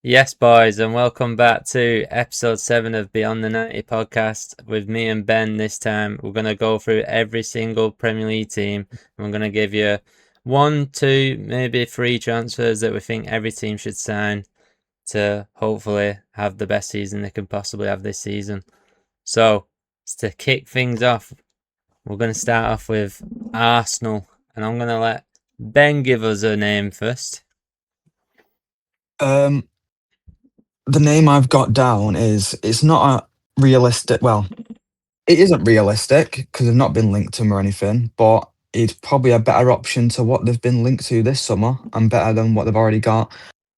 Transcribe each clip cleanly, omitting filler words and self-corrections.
Yes, boys, and welcome back to episode 7 of Beyond the 90 podcast with me and Ben. This time, we're going to go through every single Premier League team. And we're going to give you one, two, maybe three transfers that we think every team should sign to hopefully have the best season they can possibly have this season. So, to kick things off, we're going to start off with Arsenal, and I'm going to let Ben give us a name first. Um, the name I've got down is it's not a realistic. Well, it isn't realistic because they've not been linked to him or anything. But it's probably a better option to what they've been linked to this summer and better than what they've already got.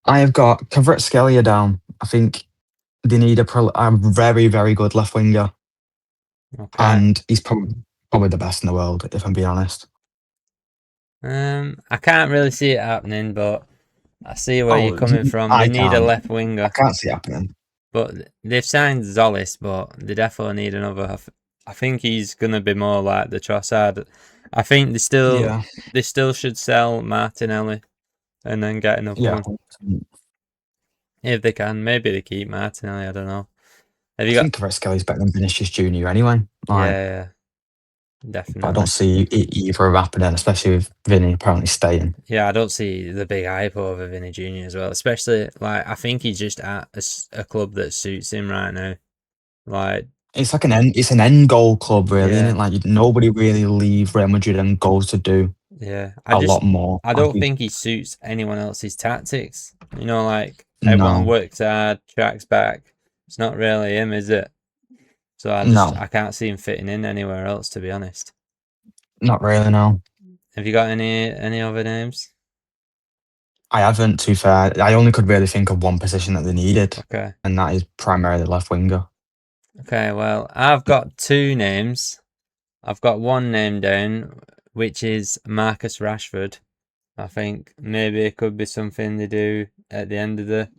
I have got Kvaratskhelia down. I think they need a very very good left winger, Okay. and he's probably the best in the world if I'm being honest. I can't really see it happening, but I see where you're Oh, coming from. They I need a can't. left I winger, can't see it happening. but they've signed Zolis, but they definitely need another. I think he's gonna be more like the Trossard. I think Yeah, they still should sell Martinelli and then get another yeah. one if they can. Maybe they keep Martinelli. I don't know. Have I you got? think Kvaratskhelia better than Vinicius Junior anyway. Like. Yeah, But I don't definitely. see it either happening, especially with Vinny apparently staying. Yeah, I don't see the big hype over Vinny Junior as well. Especially like I think he's just at a club that suits him right now. Like It's like it's an end goal club, really, isn't yeah, it? Like nobody really leave Real Madrid and goes to do yeah. a lot more. I Like don't think he suits anyone else's tactics. You know, like everyone no, works hard, tracks back. It's not really him, is it? So no, I can't see him fitting in anywhere else, to be honest. not really. No, Have you got any other names? I haven't. Too fair, I only could really think of one position that they needed, Okay. and that is primarily left winger. Okay, well, I've got two names. I've got one name down, which is Marcus Rashford. I think maybe it could be something they do at the end of the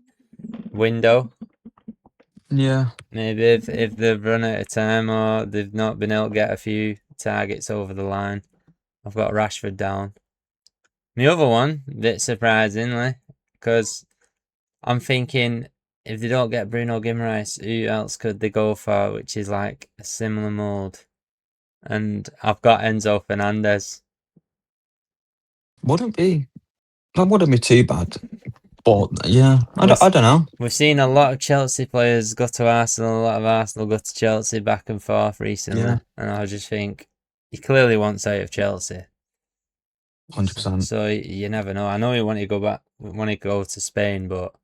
window. Yeah, Maybe if they've run out of time or they've not been able to get a few targets over the line. I've got Rashford down. The other one, bit surprisingly, because I'm thinking if they don't get Bruno Guimaraes, who else could they go for, which is like a similar mould? And I've got Enzo Fernandez. wouldn't be that wouldn't be too bad. But yeah, We're, I don't know. we've seen a lot of Chelsea players go to Arsenal, a lot of Arsenal go to Chelsea back and forth Yeah, recently. And I just think he clearly wants out of Chelsea. 100%. So you never know. I know he wanted to go back, wanted to go to Spain, but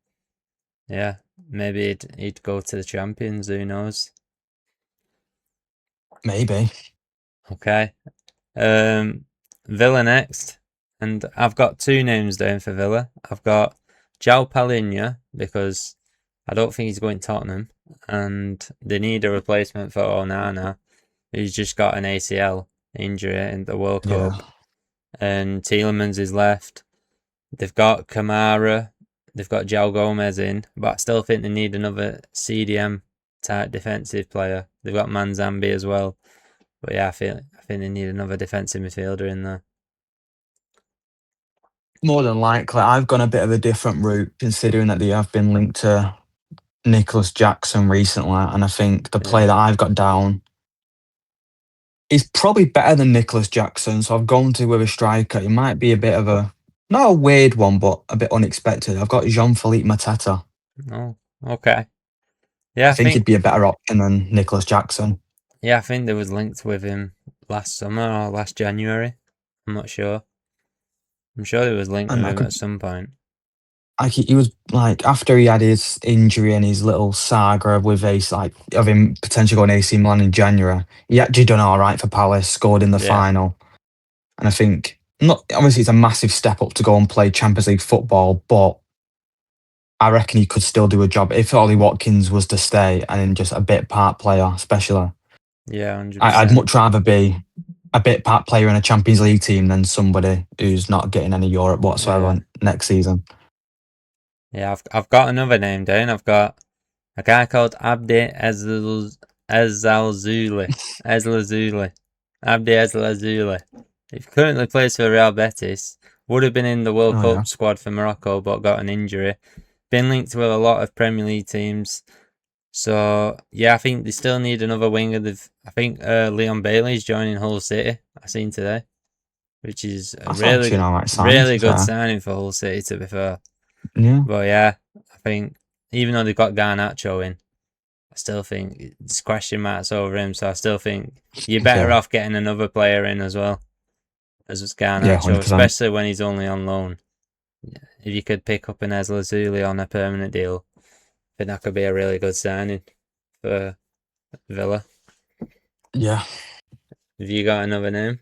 yeah, maybe he'd go to the champions. Who knows? Maybe. Okay. Villa next, and I've got two names down for Villa. I've got João Palhinha because I don't think he's going to Tottenham, and they need a replacement for Onana, who's just got an ACL injury in the World Yeah, Cup, and Tielemans is left. They've got Kamara, they've got João Gomez in, but I still think they need another CDM type defensive player. They've got Manzambi as well, but yeah, I think they need another defensive midfielder in there. more than likely. I've gone a bit of a different route considering that they have been linked to Nicholas Jackson recently, and I think the Yeah, play that I've got down is probably better than Nicholas Jackson. So I've gone to with a striker. It might be a bit of a not a weird one, but a bit unexpected. I've got Jean-Philippe Mateta. oh, okay. Yeah, I think he'd be a better option than Nicholas Jackson. I think there was linked with him last summer or last January. I'm not sure. I'm sure there was linked with And I him could, at some point. he was like after he had his injury and his little saga with Ace, like of him potentially going AC Milan in January. He actually done all right for Palace, scored in the Yeah, final. And I think not obviously it's a massive step up to go and play Champions League football, but I reckon he could still do a job if Ollie Watkins was to stay and in just a bit part player, especially. yeah, hundred I'd percent. much rather be a bit part player in a Champions League team than somebody who's not getting any Europe Yeah, whatsoever next season. yeah. I've got another name down. I've got a guy called Abdi Ezalzuli. Ezlazuli. Abdi Ezlazuli. He currently plays for Real Betis. Would have been in the World Oh yeah, Cup squad for Morocco, but got an injury. been linked with a lot of Premier League teams. So yeah, I think they still need another winger. I think Leon Bailey's joining Hull City. I seen today, which is a That's actually an alright signing, to really be good fair. signing for Hull City. To be fair, Yeah. but yeah, I think even though they've got Garnacho in, I still think it's question marks over him. So I still think you're better Yeah. off getting another player in as well as Yeah, Garnacho, 100%. especially when he's only on loan. If you could pick up an Lazuli on a permanent deal, I think that could be a really good signing for Villa. Yeah. Have you got another name?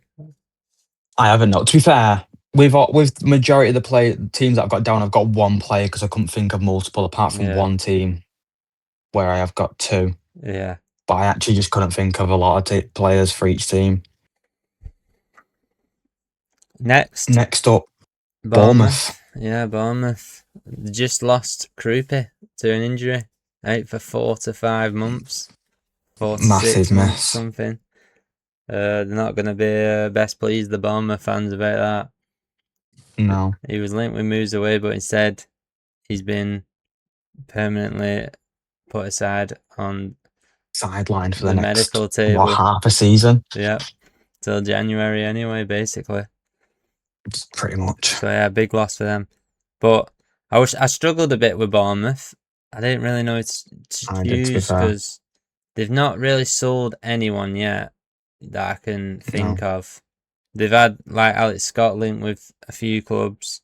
I haven't, no. To be fair, with the majority of the teams that I've got down, I've got one player because I couldn't think of multiple apart from Yeah. one team where I have got two. Yeah. But I actually just couldn't think of a lot of players for each team. Next, Next up, Bournemouth. Yeah, Bournemouth. Just lost Krupi to an injury. Out for 4 to 5 months. 4 to 6 Massive months, miss. something. They're not going to be best pleased, the Bournemouth fans, about that. No. He was linked with moves away, but instead he's been permanently put aside on Sidelined for the the next, medical table. half a season? Yeah, till January anyway, basically. Pretty much. So yeah, big loss for them. But I struggled a bit with Bournemouth. I didn't really know to I did, to be choose fair. because they've not really sold anyone yet that I can think of. They've had like Alex Scott linked with a few clubs.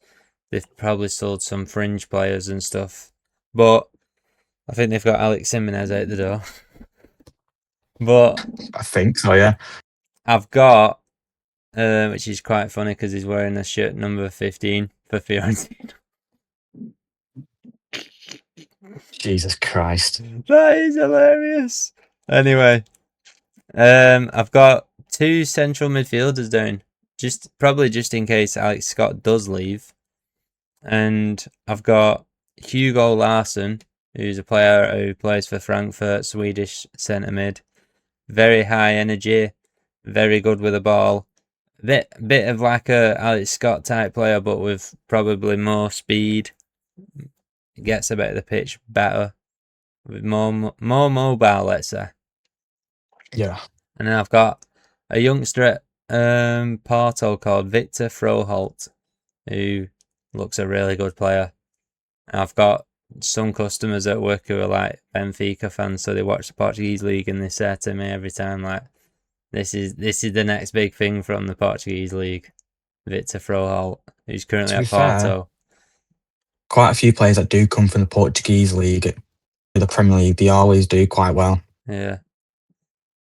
They've probably sold some fringe players and stuff. But I think they've got Alex Jimenez out the door. But I think so, yeah. I've got, which is quite funny because he's wearing a shirt number 15 for Fiorentina. Jesus Christ. That is hilarious. Anyway, I've got 2 central midfielders down, probably just in case Alex Scott does leave, and I've got Hugo Larsson, who's a player who plays for Frankfurt, Swedish centre mid, very high energy, very good with the ball, bit of like a Alex Scott type player, but with probably more speed. Gets a bit of the pitch better. With more mobile, let's say. Yeah. And then I've got a youngster at Porto called Victor Froholt, who looks a really good player. And I've got some customers at work who are like Benfica fans, so they watch the Portuguese league and they say to me every time, like, this is the next big thing from the Portuguese league. Victor Froholt, who's currently at Porto. Quite a few players that do come from the Portuguese league, the Premier League, they always do quite well. Yeah.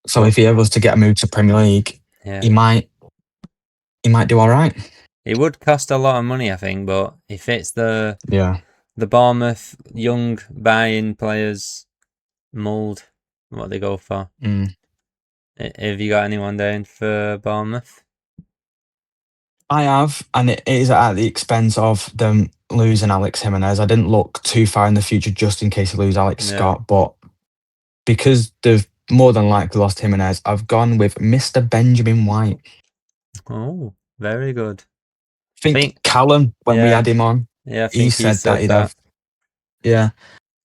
So if he ever was to get a move to Premier League, he might do all right. It would cost a lot of money, I think, but he fits the Bournemouth young buy-in players mould, what they go for. Have you got anyone down for Bournemouth? I have, and it is at the expense of them losing Alex Jimenez. I didn't look too far in the future just in case they lose Alex Scott, but because they've more than likely lost Jimenez, I've gone with Mr. Benjamin White. Oh, very good. I think Callum, when we had him on, he said that he'd have. Yeah.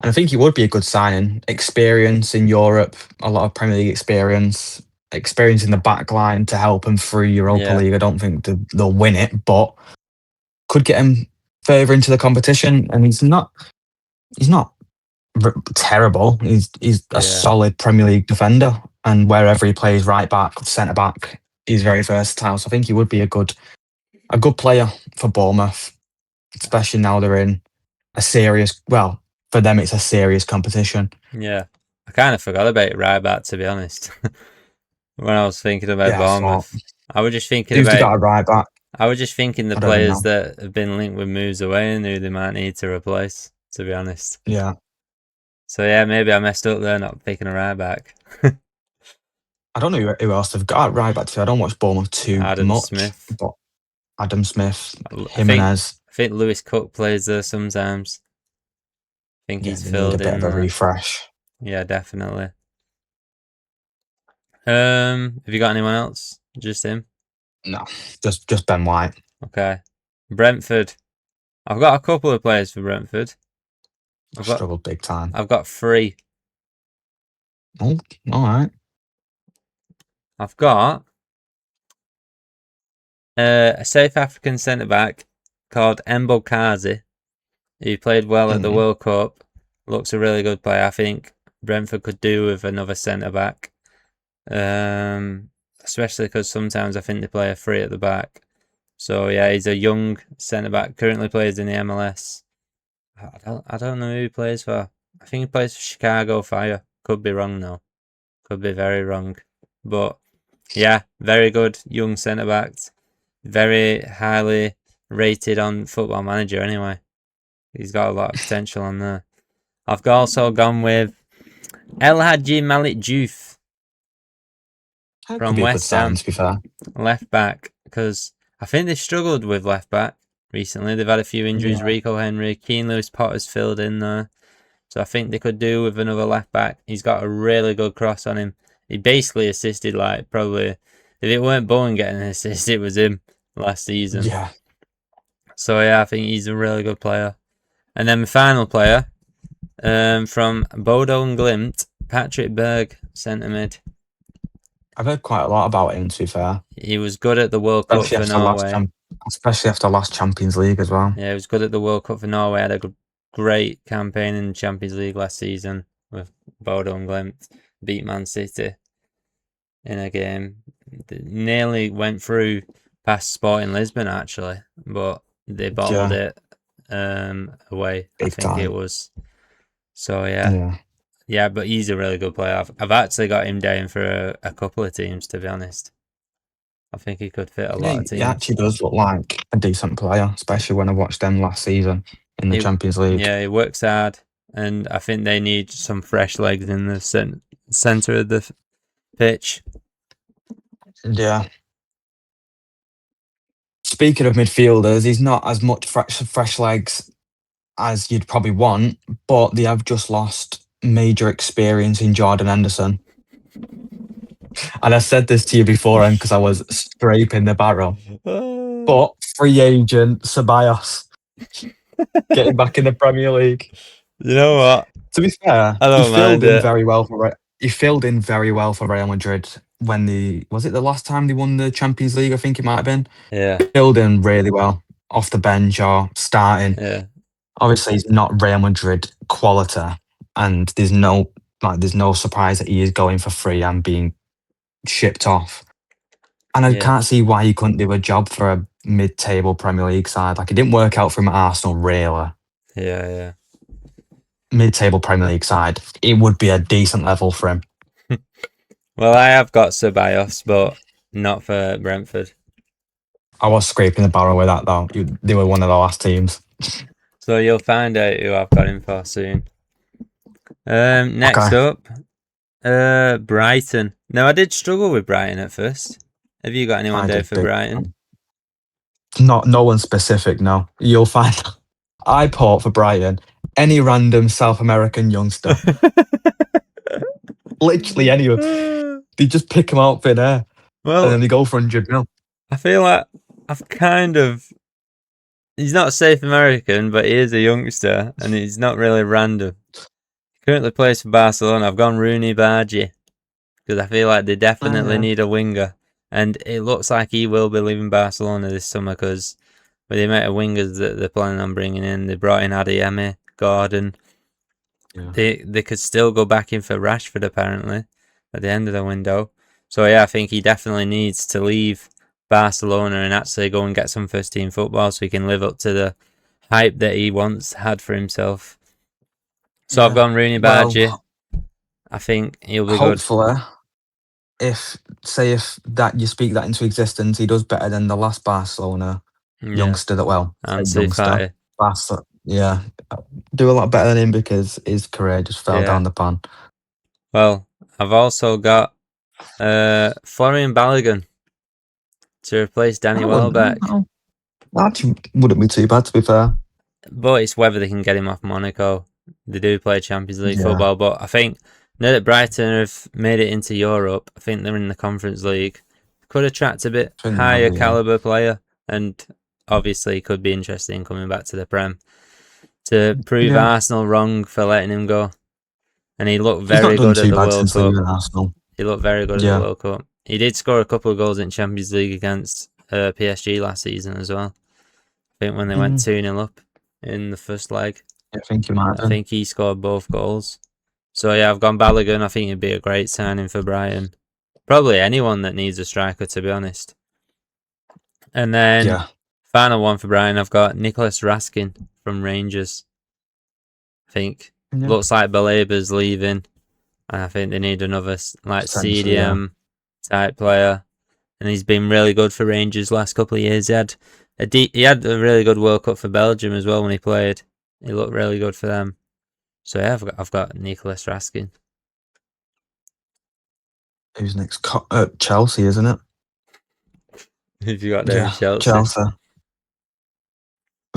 And I think he would be a good signing. Experience in Europe, a lot of Premier League experience in the back line to help them through Europa League. I don't think they'll win it, but could get him further into the competition. And he's not terrible. He's a solid Premier League defender, and wherever he plays, right back, centre back, he's very versatile. So I think he would be a good player for Bournemouth, especially now they're in a serious. Well, for them, it's a serious competition. Yeah, I kind of forgot about Ryback, to be honest. When I was thinking about Bournemouth, I was just thinking about Ryback. I was just thinking the players that have been linked with moves away and who they might need to replace, to be honest. Yeah. So yeah, maybe I messed up there not picking a Ryback. I don't know who else they've got at Ryback. I don't watch Bournemouth too much. Smith. But Adam Smith, Jimenez. I think Lewis Cook plays there sometimes. I think he's filled need a bit of a refresh. Yeah, definitely. Have you got anyone else? Just him? No, just Ben White. Okay. Brentford. I've got a couple of players for Brentford. I've got Struggled big time. I've got 3. Oh, all right. I've got a South African centre back called Embo Kazi. He played well at the World Cup. Looks a really good player. I think Brentford could do with another centre back. Especially because sometimes I think they play a 3 at the back. So yeah, he's a young centre back. Currently plays in the MLS. I don't know who he plays for. I think he plays for Chicago Fire. Could be wrong though. Could be very wrong. But yeah, very good young centre back. Very highly rated on Football Manager anyway. He's got a lot of potential on there. I've also gone with El Hadji Malik Diouf from Could be a good West Ham, sign, to be fair. left back, because I think they struggled with left back recently. They've had a few injuries. Yeah. Rico Henry, Keane Lewis Potter's filled in there. So I think they could do with another left back. He's got a really good cross on him. He basically assisted, like, probably, if it weren't Bowen getting an assist, it was him last season. Yeah. So yeah, I think he's a really good player. And then the final player, from Bodo and Glimt, Patrick Berg, centre mid. I've heard quite a lot about him, to be fair. He was good at the World Cup for Norway. Especially after last Champions League as well. Yeah, he was good at the World Cup for Norway. Had a great campaign in the Champions League last season with Bodo and Glimt. Beat Man City in a game. Nearly went through past Sporting Lisbon, actually, but they bottled it away. Big I think time. it was. So yeah, but he's a really good player. I've actually got him down for a couple of teams, to be honest. I think he could fit a lot of teams. He actually does look like a decent player, especially when I watched them last season in the Champions League. Yeah, he works hard, and I think they need some fresh legs in the centre of the pitch. Yeah. Speaking of midfielders, he's not as much fresh legs as you'd probably want, but they have just lost major experience in Jordan Henderson. And I said this to you before, because I was scraping the barrel. But free agent Ceballos getting back in the Premier League. You know what? To be fair, he filled in very well for Real Madrid when was it the last time they won the Champions League? I think it might have been. Yeah. Filled in really well off the bench or starting. Yeah. Obviously, he's not Real Madrid quality, and there's no surprise that he is going for free and being shipped off. And I can't see why he couldn't do a job for a mid-table Premier League side. Like, it didn't work out for him at Arsenal, really. Yeah. Mid-table Premier League side, it would be a decent level for him. Well, I have got Ceballos, but not for Brentford. I was scraping the barrel with that, though. They were one of the last teams. So you'll find out who I've got him for soon. Next up, Brighton. Now, I did struggle with Brighton at first. Have you got anyone there for Brighton? No one specific, no. You'll find I port for Brighton. Any random South American youngster. Literally anyone. They just pick him out thin air. Well, and then they go for 100 mil. I feel like he's not South American, but he is a youngster, and he's not really random. He currently plays for Barcelona. I've gone Rooney Bargi, because I feel like they definitely need a winger. And it looks like he will be leaving Barcelona this summer, because with the amount of wingers that they're planning on bringing in, they brought in Adeyemi, Gordon. Yeah. They could still go back in for Rashford, apparently, at the end of the window. So yeah, I think he definitely needs to leave Barcelona and actually go and get some first team football so he can live up to the hype that he once had for himself. So I've gone Rooney Bargi. I think he'll be good. Hopefully, if you speak that into existence, he does better than the last Barcelona youngster youngster. Yeah, do a lot better than him, because his career just fell down the pan. Well, I've also got Florian Balogun to replace Danny Welbeck. That wouldn't be too bad, to be fair. But it's whether they can get him off Monaco. They do play Champions League football, but I think now that Brighton have made it into Europe, I think they're in the Conference League. Could attract a bit higher caliber player, and obviously could be interesting coming back to the Prem. to prove Yeah. Arsenal wrong for letting him go. And he looked He's not very done good at too the bad World since Cup. leaving Arsenal. He looked very good at the Yeah. World Cup. He did score a couple of goals in Champions League against PSG last season as well. I think when they went 2-0 up in the first leg. I think you might I have. think he scored both goals. So yeah, I've gone Balogun. I think he'd be a great signing for Brighton. Probably anyone that needs a striker, to be honest. And then final one for Brighton, I've got Nicholas Raskin from Rangers. I think looks like Balaba's leaving. And I think they need another like CDM type player. And he's been really good for Rangers last couple of years. He had a really good World Cup for Belgium as well when he played. He looked really good for them. So yeah, I've got Nicholas Raskin. Who's next? Chelsea, isn't it? If you got there, Chelsea.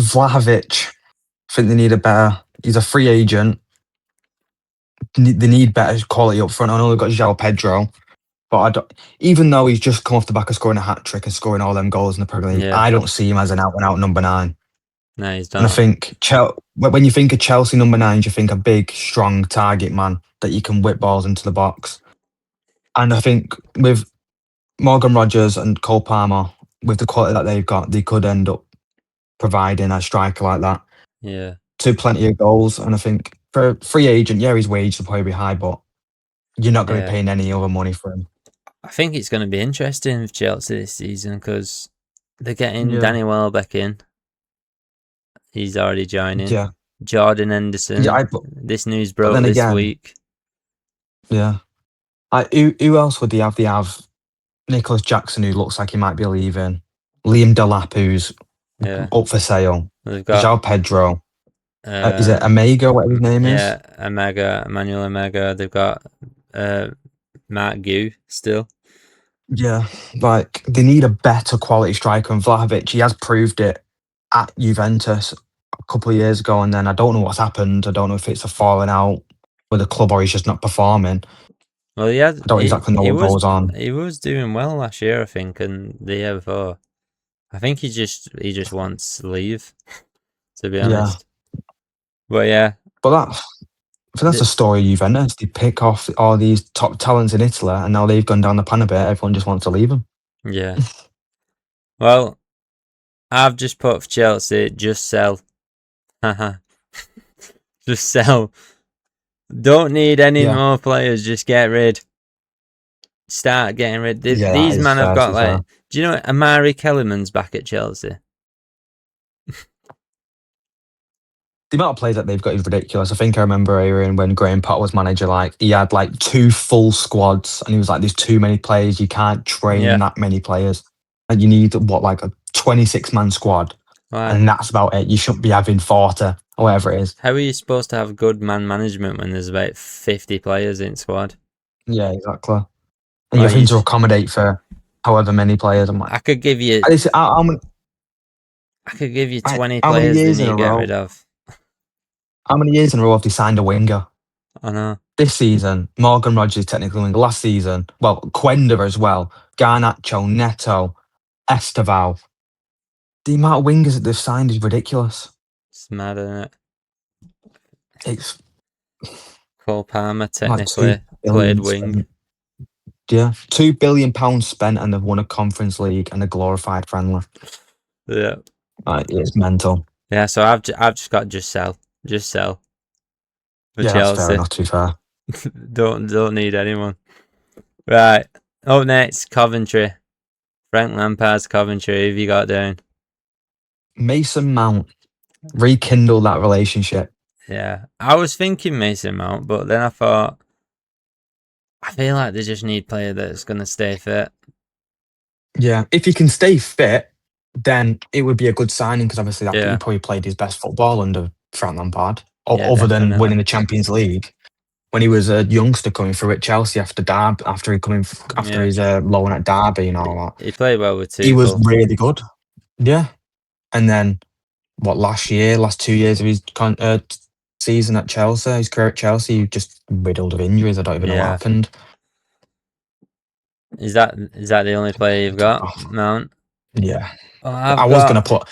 Vlahovic. I think they need a better. He's a free agent. They need better quality up front. I know they've got João Pedro, but I don't. Even though he's just come off the back of scoring a hat trick and scoring all them goals in the Premier League, I don't see him as an out and out number 9. No, he's not. And I think when you think of Chelsea number 9s, you think a big, strong target man that you can whip balls into the box. And I think with Morgan Rogers and Cole Palmer, with the quality that they've got, they could end up providing a striker like that. Yeah. To plenty of goals. And I think for a free agent, his wages will probably be high, but you're not going to be paying any other money for him. I think it's going to be interesting with Chelsea this season because they're getting Danny Welbeck in. He's already joining. Yeah. Jordan Henderson. This news broke this week. Yeah. Who else would they have? They have Nicholas Jackson, who looks like he might be leaving. Liam Delap, who's up for sale. They've got João Pedro. Is it Omega, whatever his name is? Yeah, Emmanuel Omega. They've got Mark Gu still. Yeah, like they need a better quality striker. And Vlahovic, he has proved it at Juventus a couple of years ago, and then I don't know what's happened. I don't know if it's a falling out with the club or he's just not performing. Well, I don't exactly know what goes on. He was doing well last year, I think, and the year before. I think he just wants to leave, to be honest. But yeah. But that's the story of Juventus. They pick off all these top talents in Italy, and now they've gone down the pan a bit. Everyone just wants to leave them. Yeah. Well, I've just put for Chelsea, just sell. Just sell. Don't need any more players. Just get rid. Start getting rid. These men have got like. Do you know Amari Kellerman's back at Chelsea? The amount of players that they've got is ridiculous. I think I remember hearing when Graham Potter was manager, like he had like 2 full squads, and he was like, "There's too many players. You can't train that many players, and you need like a 26-man squad, and that's about it. You shouldn't be having 40 or whatever it is." How are you supposed to have good man management when there's about 50 players in squad? Yeah, exactly. And you have to accommodate for however many players. I'm like, I could give you. I could give you 20 players you need to get rid of. How many years in a row have they signed a winger? I know. This season, Morgan Rogers technically winger. Last season, well, Quenda as well. Garnacho, Neto, Esteval. The amount of wingers that they've signed is ridiculous. It's mad, isn't it? It's Cole Palmer technically played wing. Yeah, £2 billion spent, and they've won a Conference League and a glorified friendly. Yeah, it's mental. Yeah, so I've just got just sell. Just sell. For Chelsea. That's fair enough, to be fair. don't need anyone. Right. Up next, Coventry. Frank Lampard's Coventry. Who have you got down? Mason Mount. Rekindle that relationship. Yeah. I was thinking Mason Mount, but then I thought, I feel like they just need a player that's going to stay fit. Yeah. If he can stay fit, then it would be a good signing, because obviously he probably played his best football under Frank Lampard, other than winning the Champions League when he was a youngster coming through at Chelsea after his loan at Derby and all that. He played well with Tuchel. He was really good. Yeah. And then last 2 years of his season at Chelsea, his career at Chelsea, he just riddled of injuries. I don't even know what happened. Is that the only player you've got, Mount? Yeah. Well, I was going to put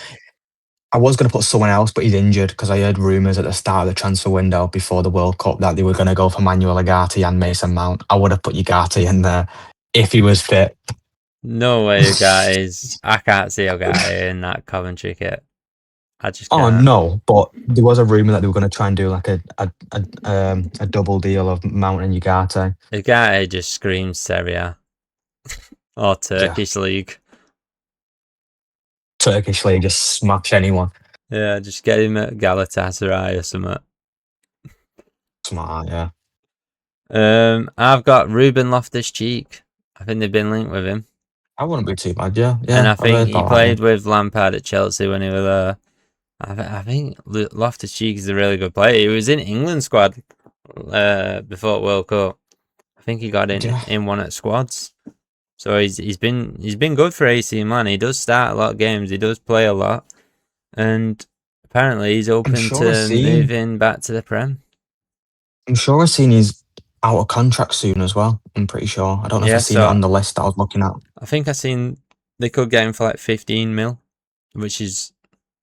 I was going to put someone else, but he's injured because I heard rumours at the start of the transfer window before the World Cup that they were going to go for Manuel Ugarte and Mason Mount. I would have put Ugarte in there if he was fit. No way, guys. I can't see Ugarte in that Coventry kit. I just Oh can't. no, but there was a rumour that they were going to try and do like a double deal of Mount and Ugarte. Ugarte just screams Serie A or Yeah, Turkish League. Turkish league, just smash anyone. Yeah, just get him at Galatasaray or something. Smart, yeah. I've got Ruben Loftus-Cheek. I think they've been linked with him. That wouldn't be too bad, yeah. And I I've think heard he about played that with Lampard at Chelsea when he was there. I think Loftus-Cheek is a really good player. He was in England squad before World Cup. I think he got one. Yeah. in one at squads. So he's been good for AC Milan. He does start a lot of games. He does play a lot, and apparently he's open sure I've to seen- moving back to the Prem. I'm sure I've seen he's out of contract soon as well. I'm pretty sure. I don't know if Yeah, I've seen so it on the list that I was looking at. I think I seen they could get him for like 15 mil, which is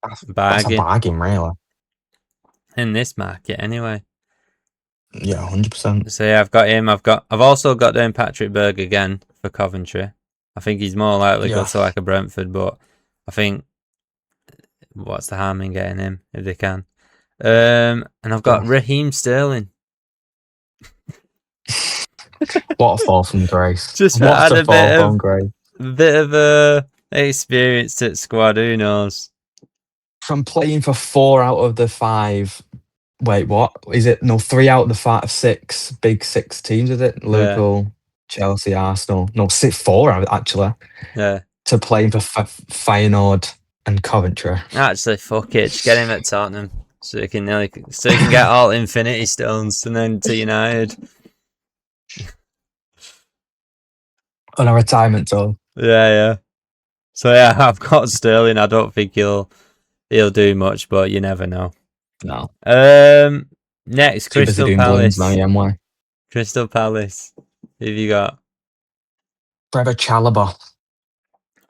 That's a bargain bargain, really. in this market anyway. Yeah, 100%. So yeah, I've got him. I've also got down Patrick Berg again for Coventry. I think he's more likely to go Yeah. to like a Brentford, but I think what's the harm in getting him if they can? And I've got Yeah. Raheem Sterling. What a fall from grace. Just What had a a fall bit from of grace. experience at squad. Who knows? From playing for 4 out of the 5. Wait, what? Is it? No, 3 out of the 6 big 6 teams, is it? Liverpool, Chelsea, Arsenal. No, 4 actually. Yeah. To playing for Feyenoord and Coventry. Actually, fuck it. Just get him at Tottenham so he can get all Infinity Stones and then to United. On a retirement tour. Yeah. So yeah, I've got Sterling. I don't think he'll do much, but you never know. No. Next, Too busy Crystal doing Palace. balloons now, yeah, Crystal Palace. Who have you got? Trevor Chalobah.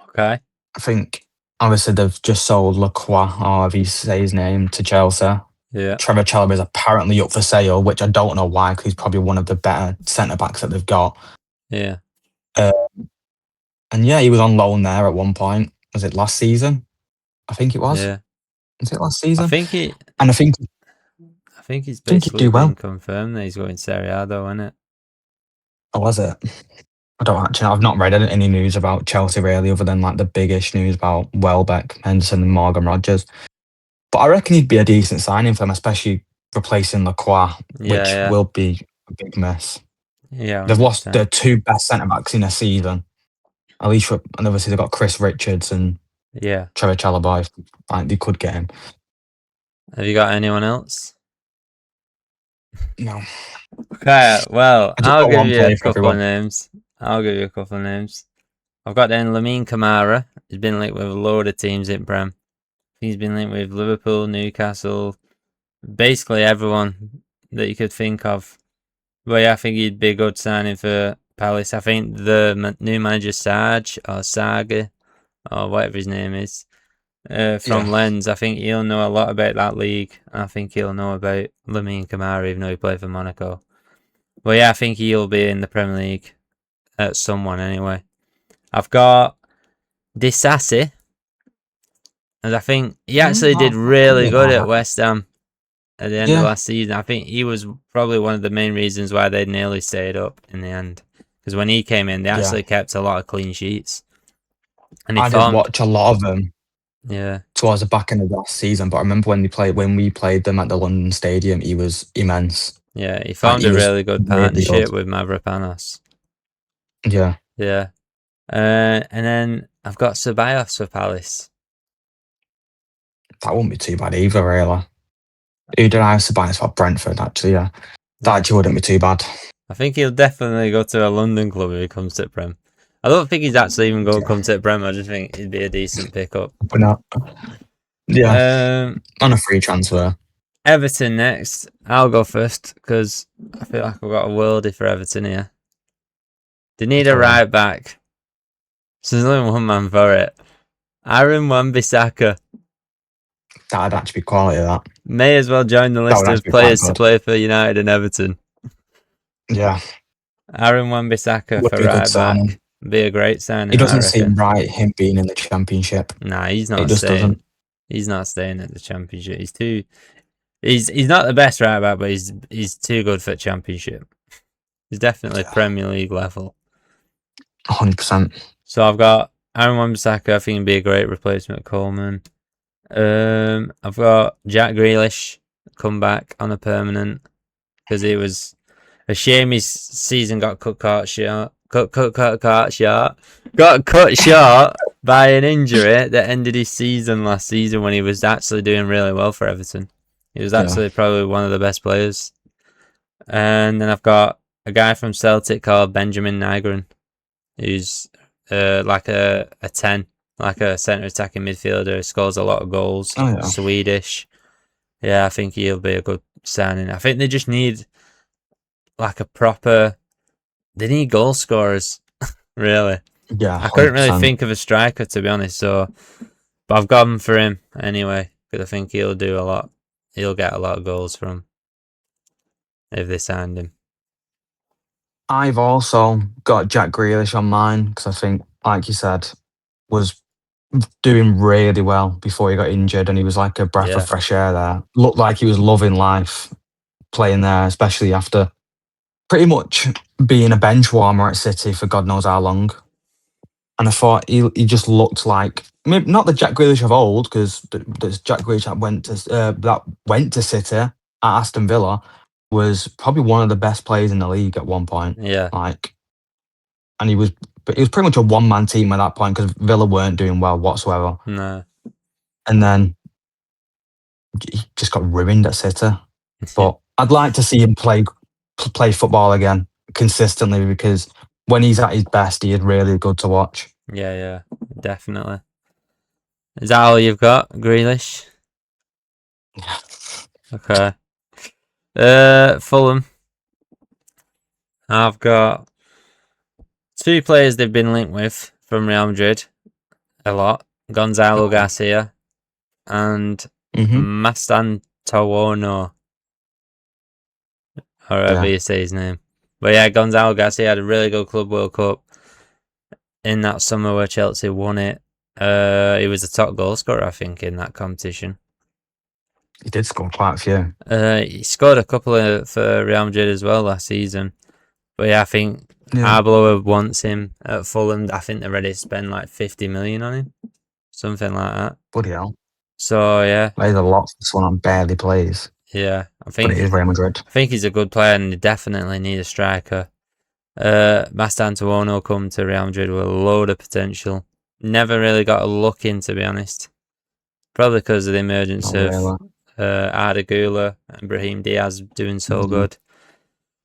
Okay. I think obviously they've just sold Lacroix, or however you say his name, to Chelsea. Yeah. Trevor Chalobah is apparently up for sale, which I don't know why, because he's probably one of the better centre backs that they've got. Yeah. And yeah, he was on loan there at one point. Was it last season? I think it was. Yeah. Was it last season? I think he's he'd basically do well. been confirmed that he's going Serie A though, isn't it? Or was it? I don't actually. I've not read any news about Chelsea really, other than like the biggish news about Welbeck, Henderson, and Morgan Rogers. But I reckon he'd be a decent signing for them, especially replacing Lacroix, which will be a big mess. Yeah. They've lost their 2 best centre backs in a season. At least, and obviously they've got Chris Richards and Trevor Chalobah. Like they could get him. Have you got anyone else? No. Okay, well, I'll give you a couple of names. names. I've got then Lamine Camara. He's been linked with a load of teams in Prem. He's been linked with Liverpool, Newcastle, basically everyone that you could think of. But yeah, I think he'd be a good signing for Palace. I think the new manager Saga, or whatever his name is, from Lens, I think he'll know a lot about that league. I think he'll know about Lamine Camara, even though he played for Monaco. But yeah, I think he'll be in the Premier League at someone anyway. I've got Disasi, and I think he actually did really good at West Ham at the end of last season. I think he was probably one of the main reasons why they nearly stayed up in the end. Because when he came in, they actually kept a lot of clean sheets. And I did watch a lot of them. Yeah. Towards the back end of last season, but I remember when we played them at the London Stadium, he was immense. Yeah, he found a really good partnership with Mavropanos. Yeah. Yeah. And then I've got Ceballos for Palace. That wouldn't be too bad either, really. Who did I have Ceballos for? Brentford, actually, yeah. That actually wouldn't be too bad. I think he'll definitely go to a London club if he comes to Prem. I don't think he's actually even going to come to Prem. I just think he'd be a decent pickup. But not. Yeah. On a free transfer. Everton next. I'll go first because I feel like I've got a worldie for Everton here. They need a right back. So there's only one man for it. Aaron Wan-Bissaka. That'd actually be quality, that. May as well join the That list would of actually be quite players to good. play for United and Everton. Yeah. Aaron Wan-Bissaka Would for be a good right back. signing. Be a great It signing, I doesn't seem reckon. right, him being in the Championship. Nah, he's It not just staying. doesn't. He's not staying at the Championship. He's too. He's not the best right back, but he's too good for Championship. He's definitely Yeah. Premier League level. 100%. So I've got Aaron Wan-Bissaka. I think he'd be a great replacement for Coleman. I've got Jack Grealish come back on a permanent because it was a shame his season got cut short. Got cut short by an injury that ended his season last season when he was actually doing really well for Everton. He was actually probably one of the best players. And then I've got a guy from Celtic called Benjamin Nygren, who's like a 10, like a centre attacking midfielder, scores a lot of goals, Oh, yeah. Swedish. Yeah, I think he'll be a good signing. I think they just need like a proper. They need goal scorers, really. Yeah, I couldn't really 100%. think of a striker, to be honest. So, but I've gone for him anyway because I think he'll do a lot. He'll get a lot of goals from if they signed him. I've also got Jack Grealish on mine because I think, like you said, was doing really well before he got injured, and he was like a breath Yeah. of fresh air there. Looked like he was loving life playing there, especially after pretty much being a bench warmer at City for God knows how long. And I thought he just looked like, maybe not the Jack Grealish of old, because there's Jack Grealish that went to City at Aston Villa was probably one of the best players in the league at one point. Yeah. Like, and he was pretty much a one-man team at that point because Villa weren't doing well whatsoever. No. And then he just got ruined at City. But I'd like to see him play football again consistently because when he's at his best, he is really good to watch. Yeah, definitely. Is that all you've got, Grealish? Yeah. Okay. Fulham. I've got two players they've been linked with from Real Madrid a lot. Gonzalo Garcia and Mastantuono. However you say his name. But yeah, Gonzalo Garcia had a really good Club World Cup in that summer where Chelsea won it. He was the top goal scorer, I think, in that competition. He did score quite a few. He scored a couple for Real Madrid as well last season. But yeah, I think Arbeloa wants him at Fulham. I think they're ready to spend like 50 million on him. Something like that. Bloody hell. So yeah. There's a lot for someone that barely plays. Yeah. I think but it is Real Madrid. I think he's a good player and they definitely need a striker. Mastantuono come to Real Madrid with a load of potential. Never really got a look in, to be honest. Probably because of the emergence of Arda Güler and Brahim Diaz doing so good.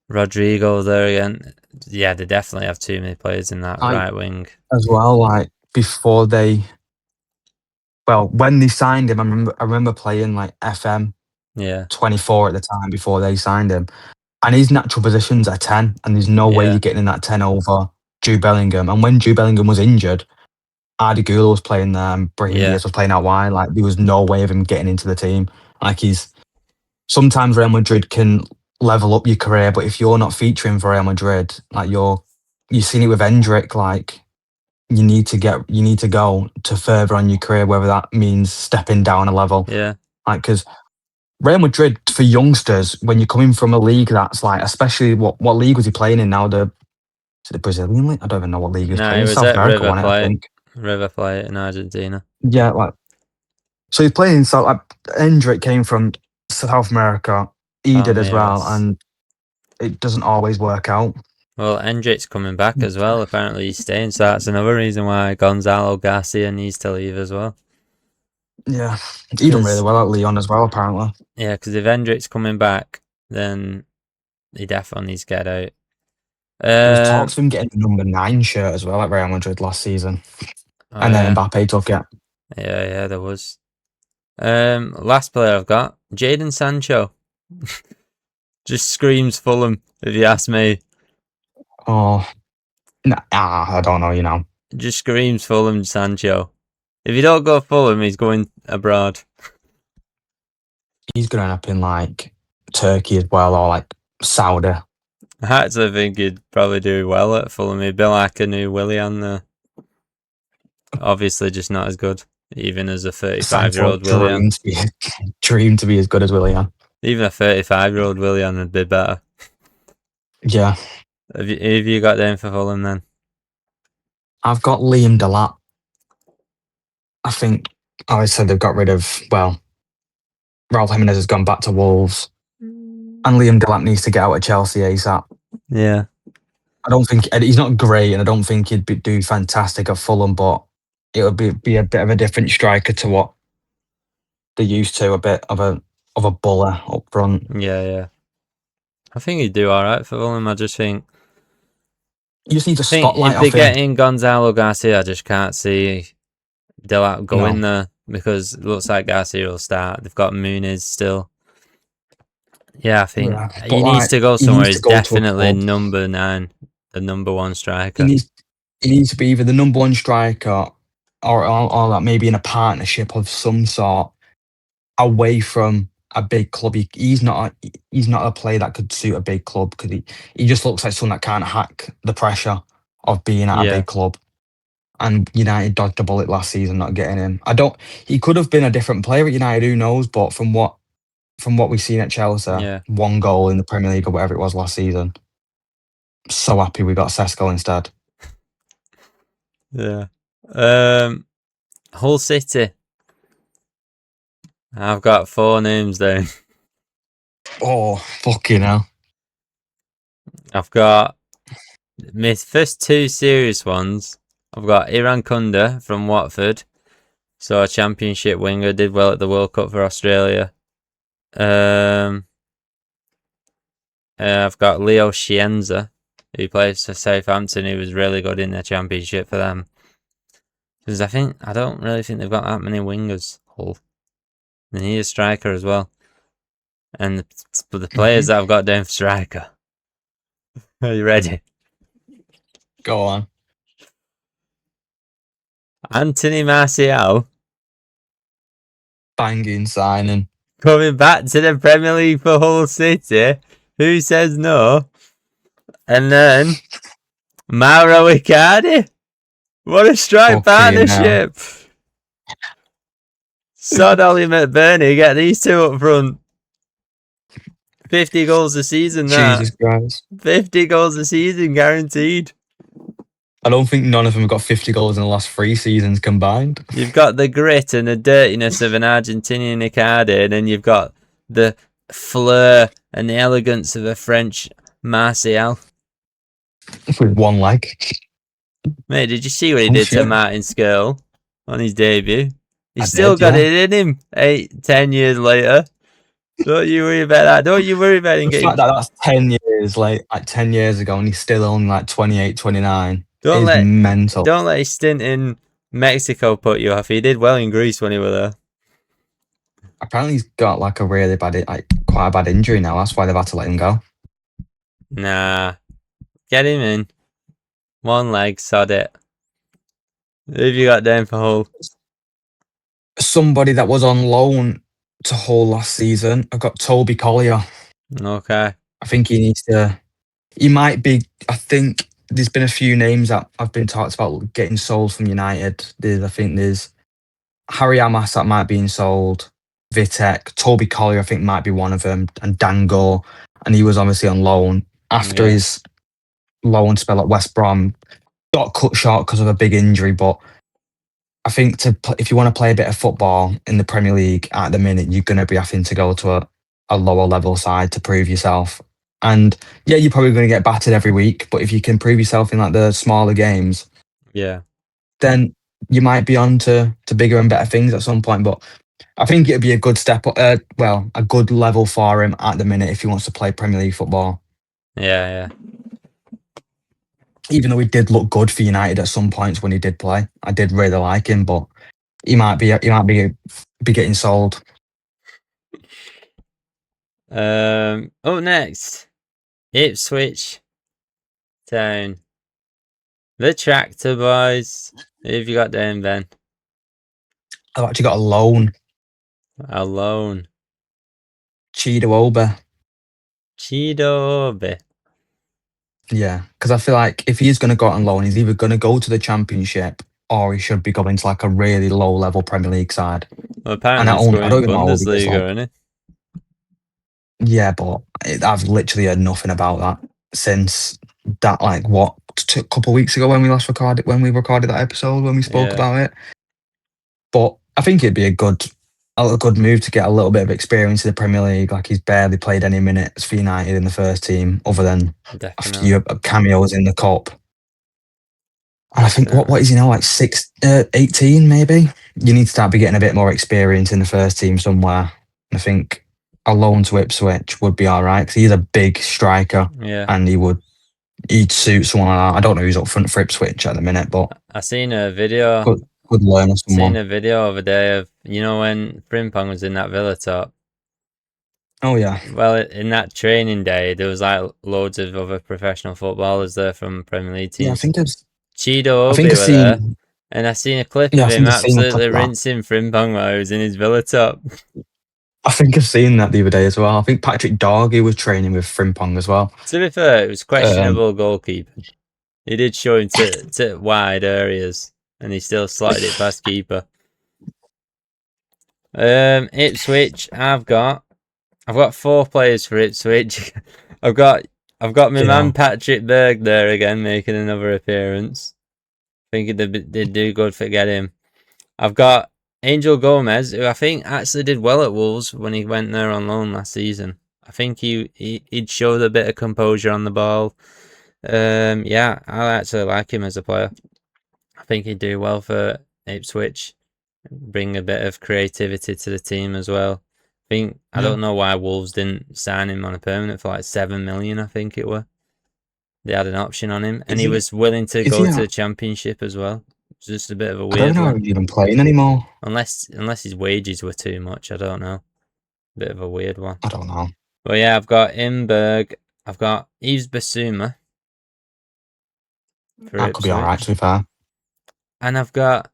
Rodrigo there again. Yeah, they definitely have too many players in that right wing. As well, like before when they signed him, I remember playing like FM 24 at the time before they signed him. And his natural position's a 10, and there's no way you're getting in that 10 over Jude Bellingham. And when Jude Bellingham was injured, Arda Güler was playing there and Brahim Diaz was playing out wide. Like, there was no way of him getting into the team. Like, sometimes Real Madrid can level up your career, but if you're not featuring for Real Madrid, like you've seen it with Endrick, like you need to go to further on your career, whether that means stepping down a level. Yeah. Like, because Real Madrid, for youngsters, when you're coming from a league that's like, especially what league was he playing in now? Is it the Brazilian league? I don't even know what league he was playing. It was South at America, River I think. River Plate in Argentina. Yeah, like, so he's playing in South. Endrick came from South America. He did as well, and it doesn't always work out. Well, Endrick's coming back as well. Apparently he's staying, so that's another reason why Gonzalo Garcia needs to leave as well. Yeah, he done really well at Lyon as well, apparently. Yeah, because if Endrick's coming back, then he definitely needs to get out. There was talks of him getting the number 9 shirt as well at Real Madrid last season. And then Mbappe took it. Yeah, there was. Last player I've got, Jadon Sancho. Just screams Fulham, if you ask me. Oh, I don't know, Just screams Fulham Sancho. If you don't go Fulham, he's going abroad. He's going to end up in like Turkey as well, or like Saudi. I actually think he'd probably do well at Fulham. He'd be like a new Willian there. Obviously, just not as good, even as a 35-year-old Willian. Dream to be as good as Willian. Even a 35-year-old Willian would be better. Yeah. Have you got them for Fulham then? I've got Liam Delap. I think I said they've got rid of, well, Raul Jimenez has gone back to Wolves. And Liam Delap needs to get out of Chelsea ASAP. Yeah. I don't think he's not great, and I don't think he'd do fantastic at Fulham, but it would be a bit of a different striker to what they're used to. A bit of a buller up front. Yeah. I think he'd do all right for Fulham. I just think You just need a spotlight if they off get him. in Gonzalo Garcia, I just can't see Delap going there because it looks like Garcia will start. They've got Muniz still. Yeah, I think he needs to go somewhere. He's definitely number 9, the number 1 striker. He needs to be either the number 1 striker or like maybe in a partnership of some sort away from a big club. He's not a player that could suit a big club because he just looks like someone that can't hack the pressure of being at a big club. And United dodged a bullet last season not getting him. He could have been a different player at United, who knows? But from what we've seen at Chelsea, 1 goal in the Premier League or whatever it was last season. So happy we got Sesko instead. Yeah. Hull City. I've got 4 names down. Oh, fucking hell. I've got my first 2 serious ones. I've got Iran Kunda from Watford. So a championship winger, did well at the World Cup for Australia. I've got Leo Chienza, who plays for Southampton, who was really good in the championship for them. Because I don't really think they've got that many wingers, Hull. They need a striker as well. And the players that I've got down for striker. Are you ready? Go on. Anthony Martial. Banging signing. Coming back to the Premier League for Hull City. Who says no? And then Mauro Icardi. What a strike partnership. Sod Ollie McBurney, get these 2 up front. 50 goals a season, that. Jesus Christ. 50 goals a season, guaranteed. I don't think none of them have got 50 goals in the last 3 seasons combined. You've got the grit and the dirtiness of an Argentinian Icardi, and then you've got the flair and the elegance of a French Martial. With 1 leg. Mate, did you see what he did to Martin Skirl on his debut? He's still got it in him 8-10 years later. Don't you worry about that. Don't you worry about him getting... The fact that that's 10 years, like 10 years ago, and he's still only like 28, 29 is mental. Don't let his stint in Mexico put you off. He did well in Greece when he was there. Apparently he's got like a really bad, quite a bad injury now. That's why they've had to let him go. Nah. Get him in. 1 leg, sod it. Who have you got down for Hull? Somebody that was on loan to Hull last season. I've got Toby Collier. Okay. I think he might be, I think there's been a few names that have been talked about getting sold from United. I think there's Harry Amas that might be sold, Vitek, Toby Collier I think might be one of them, and Dango. And he was obviously on loan after his loan spell at West Brom. Got cut short because of a big injury, but I think if you want to play a bit of football in the Premier League at the minute, you're going to be having to go to a lower level side to prove yourself. And yeah, you're probably going to get battered every week, but if you can prove yourself in like the smaller games, then you might be on to bigger and better things at some point. But I think it'd be a good step, a good level for him at the minute if he wants to play Premier League football. Yeah. Even though he did look good for United at some points when he did play, I did really like him, but he might be getting sold. Up next, Ipswich Town, the Tractor Boys. Who have you got down, Ben? I've actually got a loan. A loan. Chido Chidobe. Yeah, because I feel like if he's going to go out on loan, he's either going to go to the Championship or he should be going to like a really low level Premier League side. Well, And apparently he's I don't going even know how old he is. Bundesliga, Like, isn't yeah, but I've literally heard nothing about that since that. Like what, a couple of weeks ago when we recorded that episode when we he? spoke Yeah, about it. But I think it'd be a good move to get a little bit of experience in the Premier League. Like he's barely played any minutes for United in the first team, other than a definitely. few cameos in the cup. And I think Definitely. what is he now, like 18 maybe? You need to start be getting a bit more experience in the first team somewhere. I think a loan to Ipswich would be all right because he's a big striker Yeah. and he'd suit someone like that. I don't know who's up front for Ipswich at the minute, but I seen a video. could learn of Seen someone. a video of a day of when Frimpong was in that Villa top. Oh yeah, Well, in that training day, there was like loads of other professional footballers there from Premier League yeah. teams. Chido I Obi think I've were there, seen. and I seen a clip Yeah, of I him think I've seen a clip absolutely of that. rinsing Frimpong while he was in his Villa top. I think I've seen that the other day as well. I think Patrick Dorgy was training with Frimpong as well. To be fair, it was Um, questionable goalkeeping. He did show him to wide areas, and he still slotted it past keeper. Ipswich, I've got 4 players for Ipswich. I've got my man Patrick Berg there again, making another appearance. Thinking they'd do good for get him. I've got Angel Gomez, who I think actually did well at Wolves when he went there on loan last season. I think he'd showed a bit of composure on the ball. Yeah, I actually like him as a player. I think he'd do well for Ipswich, bring a bit of creativity to the team as well. I don't know why Wolves didn't sign him on a permanent for like 7 million. I think it were. They had an option on him, and he was willing to go to the Championship as well. It's just a bit of a weird I don't know one. if he's even playing anymore. Unless his wages were too much, I don't know. Bit of a weird one. I don't know. But yeah, I've got Imberg. I've got Yves Basuma for That could be alright, to be fair. and I've got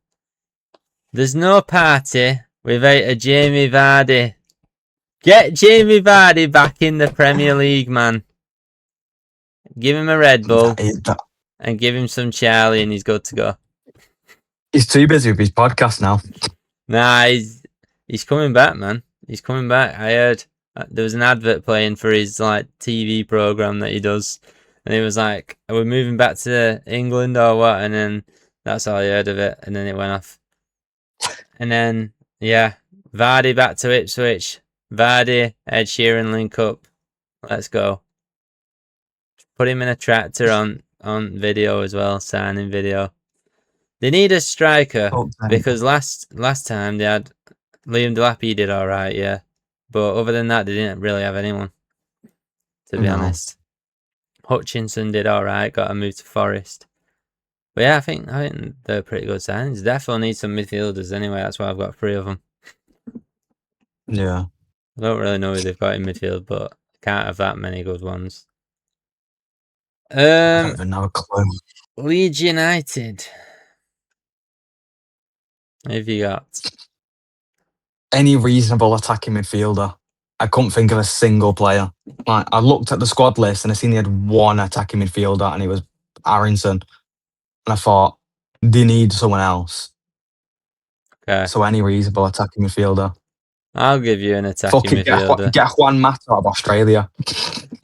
There's no party without a Jamie Vardy. Get Jamie Vardy back in the Premier League, man. Give him a Red Bull and give him some Charlie and he's good to go. He's too busy with his podcast now. Nah, he's coming back, man. He's coming back. I heard there was an advert playing for his like TV program that he does, and it was like, "Are we moving back to England or what?" And then that's all I heard of it, and then it went off. And then yeah, Vardy back to Ipswich. Vardy, Ed Sheeran link up. Let's go. Put him in a tractor on video as well, signing video. They need a striker because last time they had Liam Delap. He did all right, yeah, but other than that, they didn't really have anyone. To be honest, Hutchinson did all right. Got a move to Forest, but yeah, I think they're pretty good signings. Definitely need some midfielders anyway. That's why I've got 3 of them. Yeah, I don't really know who they've got in midfield, but I can't have that many good ones. I don't even have a clue. Leeds United. Who have you got? Any reasonable attacking midfielder. I couldn't think of a single player. Like I looked at the squad list and I seen they had 1 attacking midfielder and it was Aronson. And I thought they need someone else. Okay. So any reasonable attacking midfielder. I'll give you an attacking midfielder. Get Juan Mata out of Australia.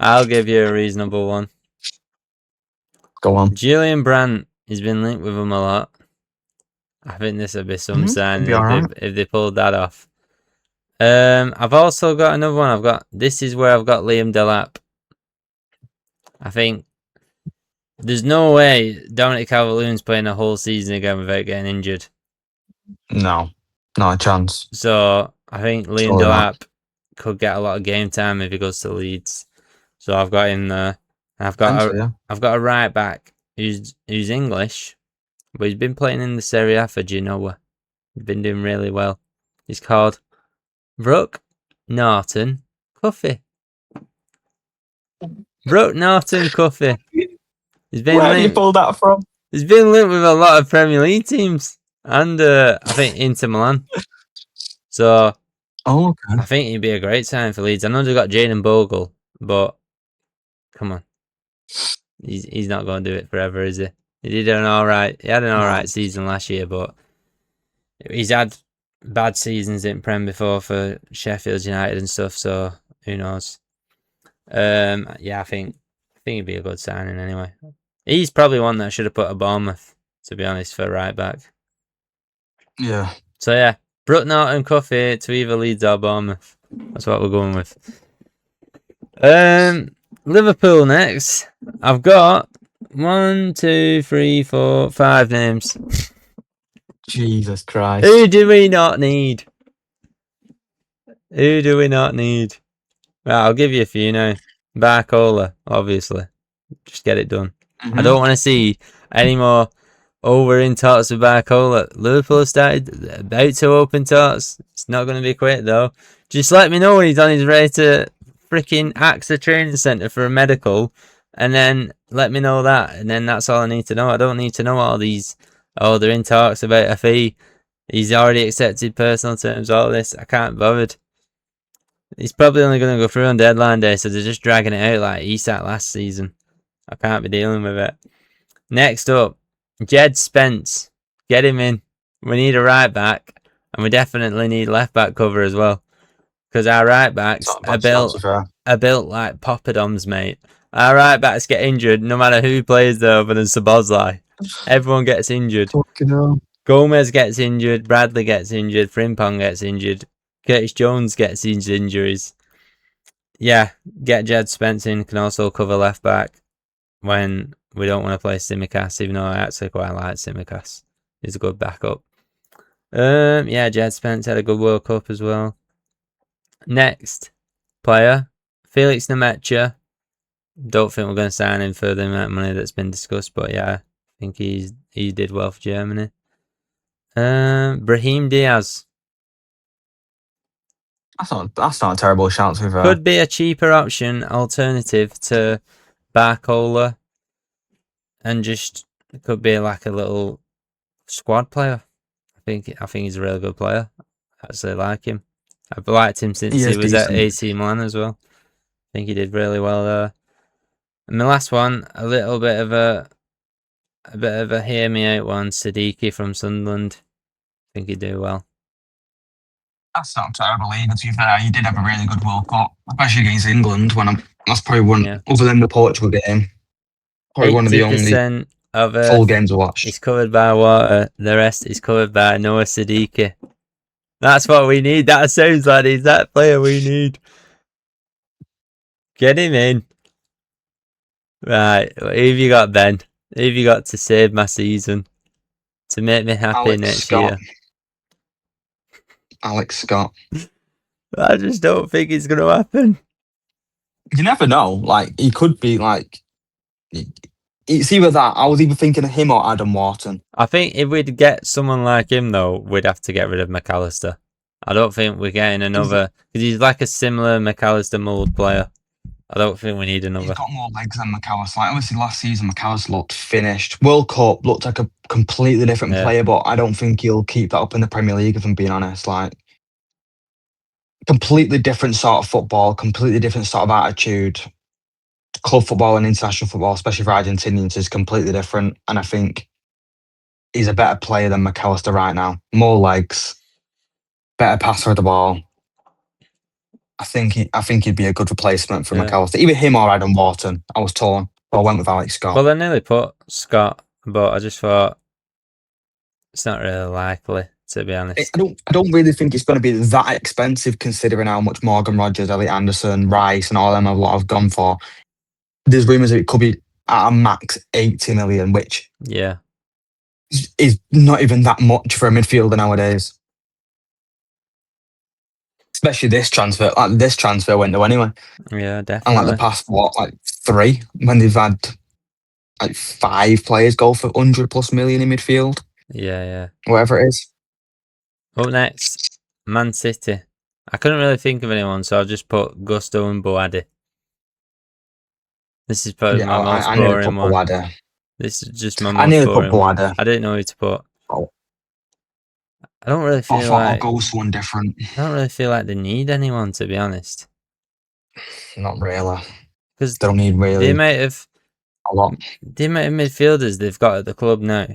I'll give you a reasonable one. Go on. Julian Brandt. He's been linked with them a lot. I think this would be some sign if they pulled that off. I've also got another one. This is where I've got Liam Delap. I think there's no way Dominic Calvert-Lewin's playing a whole season again without getting injured. No, not a chance. So I think Liam Delap could get a lot of game time if he goes to Leeds. So I've got him there. I've got a right back who's English, but he's been playing in the Serie A for Genoa. He's been doing really well. He's called Brooke Norton Cuffy. Brooke Norton Cuffy. Where did you pull that from? He's been linked with a lot of Premier League teams and I think Inter Milan. So Oh, okay. I think he'd be a great sign for Leeds. I know they've got Jaden Bogle, but come on, he's not going to do it forever, is he? He did an all right. He had an all No. right season last year, but he's had bad seasons in Prem before for Sheffield United and stuff. So who knows? Yeah, I think he'd be a good signing anyway. He's probably one that I should have put at Bournemouth, to be honest, for right back. Yeah. So yeah, Brook Norton Coffee to either Leeds or Bournemouth. That's what we're going with. Liverpool next. I've got 1, 2, 3, 4, 5 names. Jesus Christ. Who do we not need? Who do we not need? Right, I'll give you a few now. Barcola, obviously. Just get it done. I don't want to see any more. Oh, we're in talks with Barcola. Liverpool started about to open talks. It's not going to be quick though. Just let me know when he's on his way to freaking AXA training centre for a medical, and then let me know that, and then that's all I need to know. I don't need to know all these. Oh, they're in talks about a fee. He's already accepted personal terms. All this, I can't be bothered. He's probably only going to go through on deadline day, so they're just dragging it out like ESAT last season. I can't be dealing with it. Next up, Jed Spence. Get him in. We need a right back, and we definitely need left back cover as well. Because our right backs are built like poppadoms, mate. Our right backs get injured no matter who plays there other than Szoboszlai. Everyone gets injured. Gomez gets injured, Bradley gets injured, Frimpong gets injured, Curtis Jones gets these injuries. Yeah, get Jed Spence in, can also cover left back when we don't want to play Tsimikas, even though I actually quite like Tsimikas. He's a good backup. Yeah, Jed Spence had a good World Cup as well. Next player, Felix Nemetcha. Don't think we're going to sign him for the amount of money that's been discussed, but yeah, I think he did well for Germany. Brahim Diaz. That's not a terrible chance with Could be a cheaper option, alternative to Barcola, and just could be like a little squad player. I think he's a really good player. I actually like him. I've liked him since he was at AC Milan as well. I think he did really well there. And the last one, a bit of a hear me out one, Siddiqui from Sunderland. I think he'd do well. That's not terrible either, to be fair. You did have a really good World Cup, especially against England. That's probably one, other than the Portugal game, probably one of the only 80% of full games I watched. is covered by water. The rest is covered by Noah Siddiqui. That's what we need. That sounds like he's that player we need. Get him in. Right, who have you got, Ben? Who have you got to save my season? To make me happy next year? Alex Scott. I just don't think it's going to happen. You never know. Like, he could be like... It's either that. I was either thinking of him or Adam Wharton. I think if we'd get someone like him, though, we'd have to get rid of McAllister. I don't think we're getting another... Because he's like a similar McAllister mould player. I don't think we need another. He's got more legs than McAllister. Like, obviously, last season, McAllister looked finished. World Cup looked like a completely different player, but I don't think he'll keep that up in the Premier League, if I'm being honest. Like, completely different sort of football, completely different sort of attitude. Club football and international football, especially for Argentinians, is completely different. And I think he's a better player than McAllister right now. More legs, better passer of the ball. I think he'd be a good replacement for McAllister. Either him or Adam Wharton. I was torn, but I went with Alex Scott. Well, I nearly put Scott, but I just thought it's not really likely, to be honest. I don't really think it's going to be that expensive, considering how much Morgan Rogers, Elliot Anderson, Rice, and all them have gone for. There's rumours that it could be at a max 80 million, which is not even that much for a midfielder nowadays. Especially this transfer. Like, this transfer window anyway. Yeah, definitely. And like the past, three, when they've had like 5 players go for 100 plus million in midfield. Yeah. Whatever it is. Up next, Man City. I couldn't really think of anyone, so I'll just put Gusto and Boadi. This is probably my most boring one. This is just my most boring one. I didn't know who to put. I don't really But I feel thought I'll like go with someone different. I don't really feel like they need anyone, to be honest, Not really. because They don't need the really amount of a lot. midfielders they've got at the club now,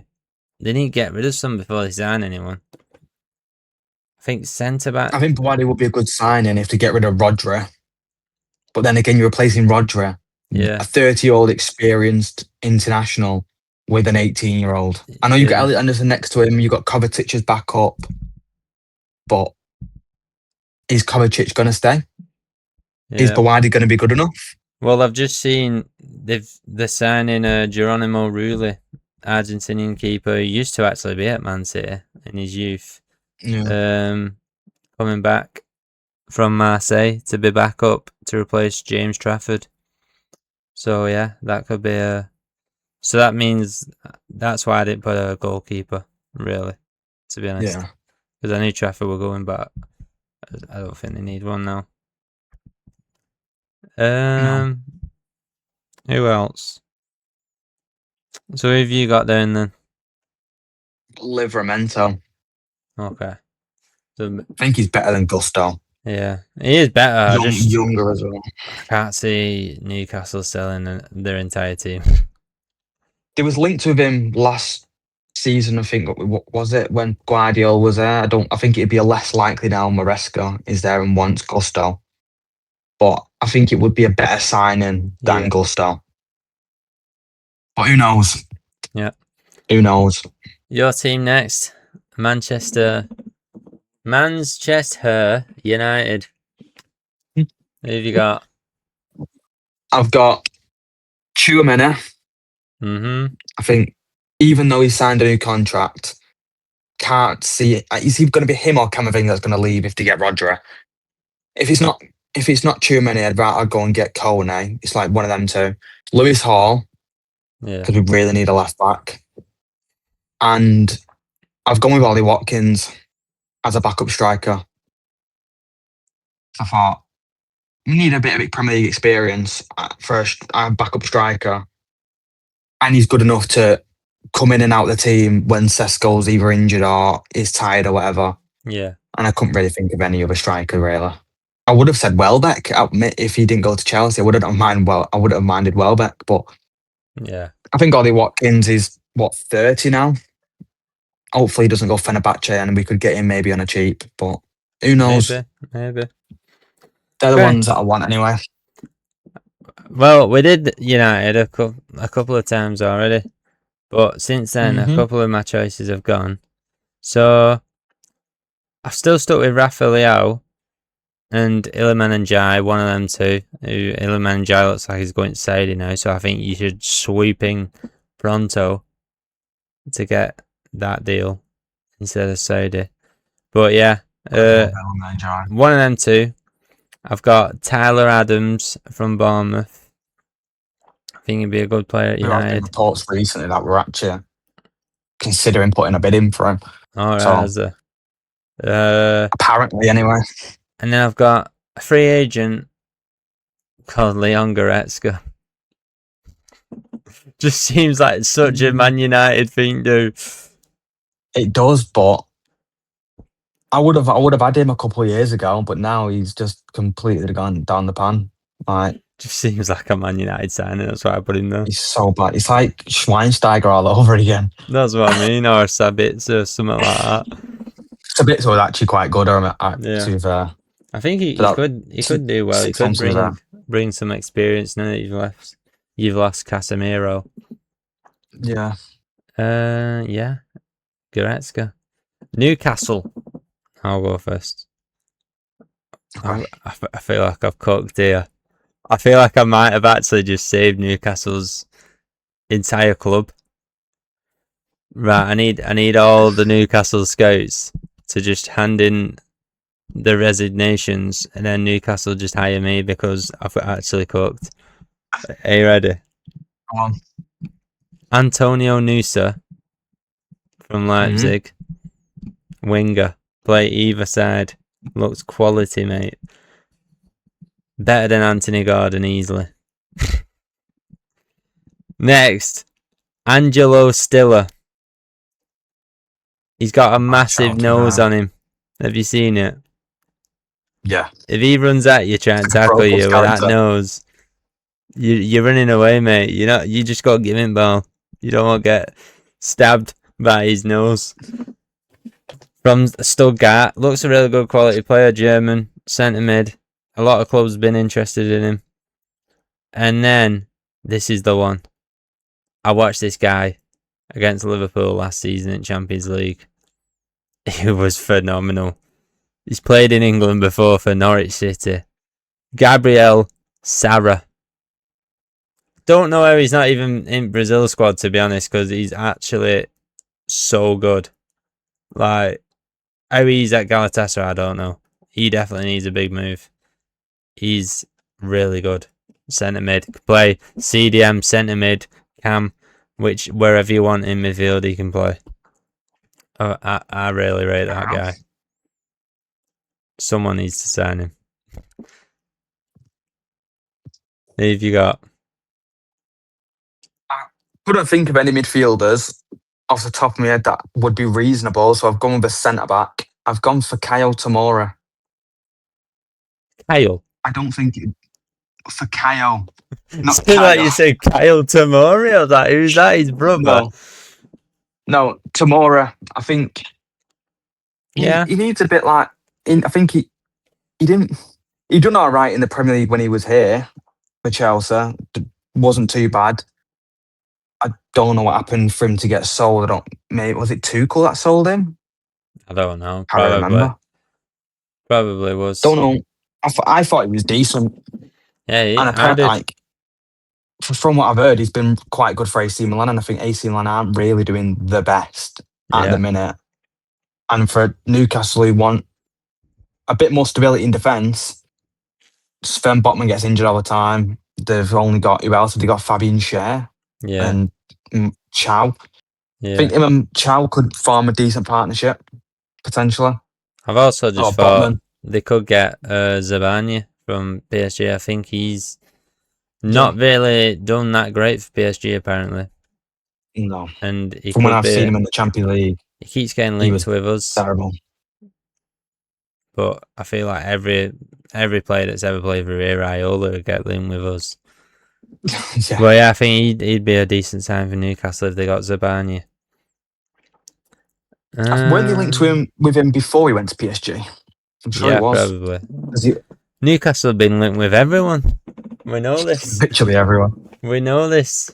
they need to get rid of some before they sign anyone. I think centre back. I think Buwadi would be a good signing if they get rid of Rodri. But then again, you're replacing Rodri, Yeah, a 30-year-old experienced international, with an 18-year-old. I know you got yeah, Elliot Anderson next to him. You got Kovacic's backup, but is Kovacic going to stay? Is yeah. Buwadi going to be good enough? Well, I've just seen they're signing Geronimo Rulli, Argentinian keeper who used to actually be at Man City in his youth. Yeah. Coming back from Marseille to be back up to replace James Trafford. So yeah, that could be a. So that means that's why I didn't put a goalkeeper, really, to be honest, Yeah. because I knew Trafford were going, but I don't think they need one now. No. Who else? So who have you got down then? Livramento. Okay. So I think he's better than Gusto. yeah, he is better. Younger as well. I can't see Newcastle selling their entire team. There was linked with him last season. I think what was it when Guardiola was there? I think it'd be a less likely now. Maresca is there and wants Gusto, but I think it would be a better signing than Yeah. Gusto. But who knows? Yeah. Who knows? Your team next, Manchester United. Who have you got? I've got Tchouaméni. I think even though he signed a new contract, can't see it. Is he going to be him or Camavinga that's going to leave if they get Rodri? If it's not Tchouaméni, I'd go and get Kone. It's like one of them two. Lewis Hall, Yeah. because we really need a left back. And I've gone with Ollie Watkins as a backup striker. I thought we need a bit of Premier League experience for a backup striker. And he's good enough to come in and out of the team when Sesko's either injured or is tired or whatever. Yeah. And I couldn't really think of any other striker, really. I would have said Welbeck if he didn't go to Chelsea. I wouldn't have minded Welbeck, but Yeah. I think Ollie Watkins is 30 now. Hopefully, he doesn't go Fenerbahce, and we could get him maybe on a cheap. But who knows? Maybe. They're the ones that I want anyway. Well, we did United a couple of times already, but since then a couple of my choices have gone. So I've still stuck with Rafa Leao and Iliman Ndiaye, one of them two. Iliman Ndiaye looks like he's going to Saudi now, so I think you should sweeping pronto to get that deal instead of Saudi. But yeah, one of them two. I've got Tyler Adams from Bournemouth. I think he'd be a good player at There have been United. reports recently that we're actually considering putting a bid in for him. Alright, So, apparently, anyway. And then I've got a free agent called Leon Goretzka. Just seems like such a Man United thing, dude. It does, but I would have had him a couple of years ago, but now he's just completely gone down the pan. Like, just seems like a Man United signing. That's why I put him there. He's so bad. It's like Schweinsteiger all over again. That's what I mean, or Sabitzer or something like that. Sabitzer was actually quite good. Yeah. I think he could do well. He could bring some experience now that you've lost Casemiro. Yeah. Yeah. Goretzka. Newcastle. I'll go first. Okay. I feel like I've cooked here. I feel like I might have actually just saved Newcastle's entire club. Right, I need all the Newcastle scouts to just hand in the resignations, and then Newcastle just hire me because I've actually cooked. Are you ready? Come on. Antonio Nusa from Leipzig. Winger. Play either side. Looks quality, mate. Better than Anthony Gordon easily. Next, Angelo Stiller. He's got a massive out to nose that. on him. Have you seen it? Yeah. If he runs at you trying to It's like a tackle Pro you Clubs with that character. nose, you're running away, mate. You just got to give him ball. You don't want to get stabbed by his nose. From Stuttgart, looks a really good quality player, German, centre mid. A lot of clubs been interested in him. And then, this is the one. I watched this guy against Liverpool last season in Champions League. He was phenomenal. He's played in England before for Norwich City. Gabriel Sara. Don't know how he's not even in Brazil squad, to be honest, because he's actually so good. Like, how he's at Galatasaray, I don't know. He definitely needs a big move. He's really good. Centre mid. Could play CDM, centre mid, cam, wherever you want in midfield he can play. Oh, I really rate that guy. Someone needs to sign him. Who have you got? I couldn't think of any midfielders off the top of my head that would be reasonable, so I've gone with a centre back. I've gone for Kyle Tamora. Kyle. I don't think for Kyle. Not Sounded Kyle. like you said Kyle Tamori. I was like, who's that? His brother? No, Tamora. I think Yeah. he needs a bit like. I think he didn't. He done all right in the Premier League when he was here for Chelsea. Wasn't too bad. I don't know what happened for him to get sold. I don't. Maybe was it Tuchel that sold him? I don't know. Can't remember. Probably was. Don't know. I thought he was decent. Yeah, And I apparently, did. like, from what I've heard, he's been quite good for AC Milan, and I think AC Milan aren't really doing the best at Yeah. the minute. And for Newcastle, who want a bit more stability in defence, Sven Botman gets injured all the time. They've only got, who else have they got? Fabian Schär Yeah. and Chow. I Yeah. think him and Chow could form a decent partnership, potentially. I've also just Or thought Botman. they could get Zabanya from PSG. I think he's not really done that great for PSG apparently. No. And he From when could I've be. seen him in the Champions League, He keeps getting he linked was with us, terrible. but I feel like every player that's ever played for Raiola would get linked with us. Yeah. But yeah, I think he'd be a decent sign for Newcastle if they got Zabanya. Weren't they linked to him with him before he went to PSG? I'm sure Yeah, he was. probably. Newcastle have been linked with everyone. We know this. Literally everyone. We know this.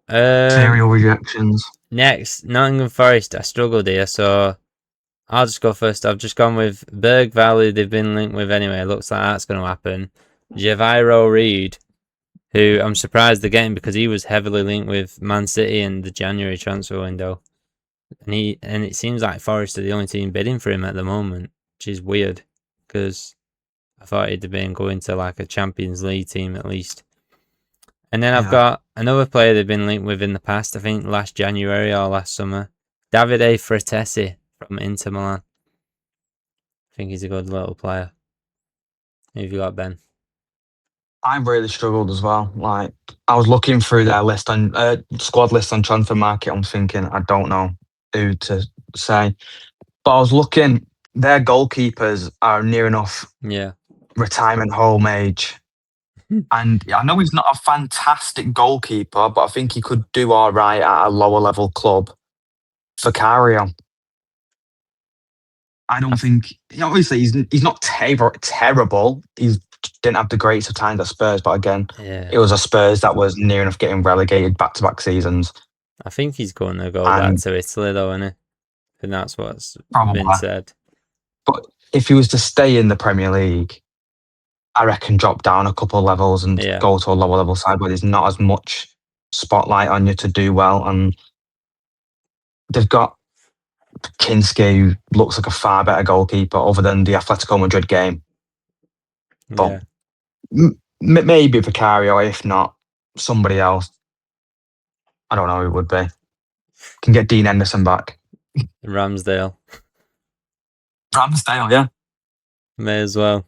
Serial rejections. Next, Nottingham Forest. I struggled here, so I'll just go first. I've just gone with Berg Valley. They've been linked with anyway. Looks like that's going to happen. Javiro Reed, who I'm surprised they're getting because he was heavily linked with Man City in the January transfer window. And it seems like Forest are the only team bidding for him at the moment, which is weird because I thought he'd have been going to like a Champions League team at least. And then I've got another player they've been linked with in the past, I think last January or last summer. Davide Fratesi from Inter Milan. I think he's a good little player. Who have you got, Ben? I really struggled as well. Like, I was looking through their list on squad list on Transfer Market. I'm thinking, I don't know who to say. But I was looking, their goalkeepers are near enough retirement home age. And I know he's not a fantastic goalkeeper, but I think he could do all right at a lower level club. Vicario. I don't think, obviously, he's not terrible. He didn't have the greatest of times at Spurs, but again, it was a Spurs that was near enough getting relegated back-to-back seasons. I think he's going to go back to Italy, though, isn't he? And that's what's been said. But if he was to stay in the Premier League, I reckon drop down a couple of levels and go to a lower level side where there's not as much spotlight on you to do well. And they've got Kinski, who looks like a far better goalkeeper other than the Atletico Madrid game. But maybe Vicario, if not somebody else. I don't know who it would be. Can get Dean Henderson back. Ramsdale, yeah. May as well.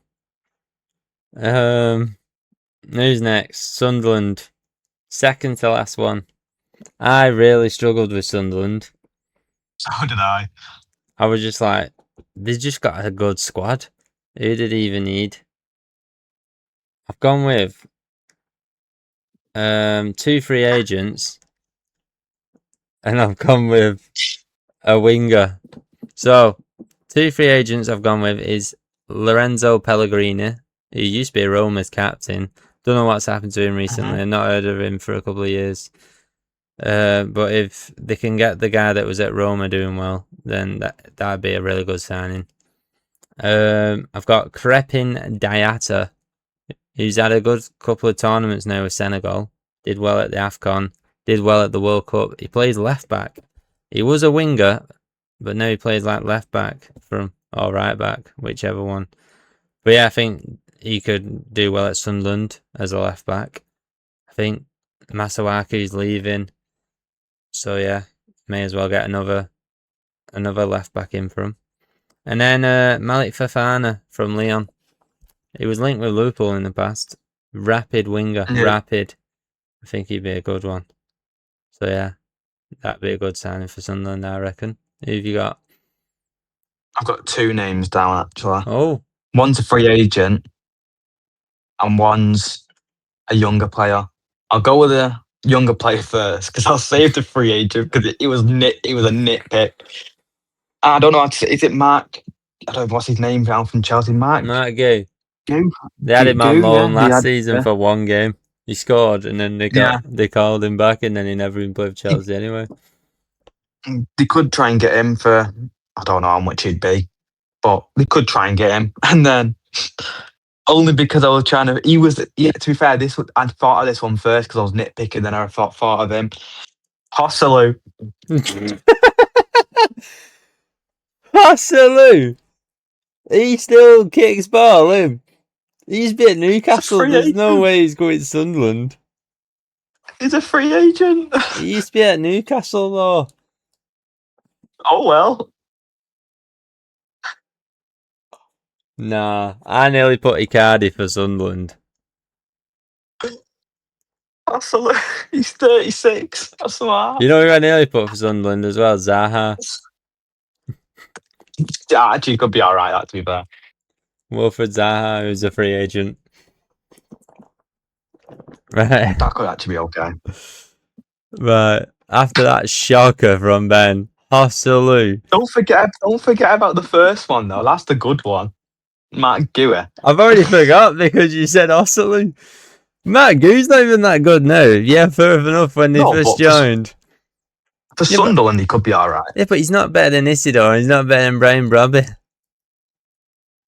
Who's next? Sunderland. Second to last one. I really struggled with Sunderland. So did I. I was just like, they just got a good squad. Who did he even need? I've gone with 2 free agents, and I've gone with a winger. So 2 free agents I've gone with is Lorenzo Pellegrini, who used to be Roma's captain. Don't know what's happened to him recently. I've not heard of him for a couple of years. But if they can get the guy that was at Roma doing well, then that'd be a really good signing. I've got Crepin Diatta, who's had a good couple of tournaments now with Senegal. Did well at the AFCON, did well at the World Cup. He plays left back. He was a winger, but now he plays like left back or right back, whichever one. But yeah, I think he could do well at Sunderland as a left back. I think Masuaku's leaving, so yeah, may as well get another left back in for him. And then Malik Fofana from Lyon. He was linked with Liverpool in the past. Rapid winger, rapid. I think he'd be a good one. So yeah, that'd be a good signing for Sunderland, I reckon. Who have you got? I've got 2 names down actually. Oh, One's a free agent, and one's a younger player. I'll go with the younger player first because I'll save the free agent because it was a nitpick. I don't know how to say. Is it Mark? I don't know what's his name now from Chelsea. Mark Gay. Goo. They had him on loan last had, season for one game. He scored, and then they called him back, and then he never even played for Chelsea anyway. They could try and get him for, I don't know how much he'd be, but they could try and get him. And then only because I was trying to, to be fair, I thought of this one first because I was nitpicking, then I thought of him. Hosselu. Hosselu! He still kicks ball, him. He's been at Newcastle. There's no way he's going to Sunderland. He's a free agent. He used to be at Newcastle, though. Oh, well. Nah, I nearly put Icardi for Sunderland. Hosselu. He's 36. That's smart. You know who I nearly put for Sunderland as well? Zaha. Actually, could be all right, that, to be fair. Wilfred Zaha, who's a free agent. Right. That could actually be okay. Right. After that shocker from Ben, Hosselu. Don't forget about the first one, though. That's the good one. Matt Guer. I've already forgot because you said Hosselu. Matt Guer's not even that good now. Yeah, fair enough when they first joined. For Sunderland, he could be all right. Yeah, but he's not better than Isidore. He's not better than Brian Brobby.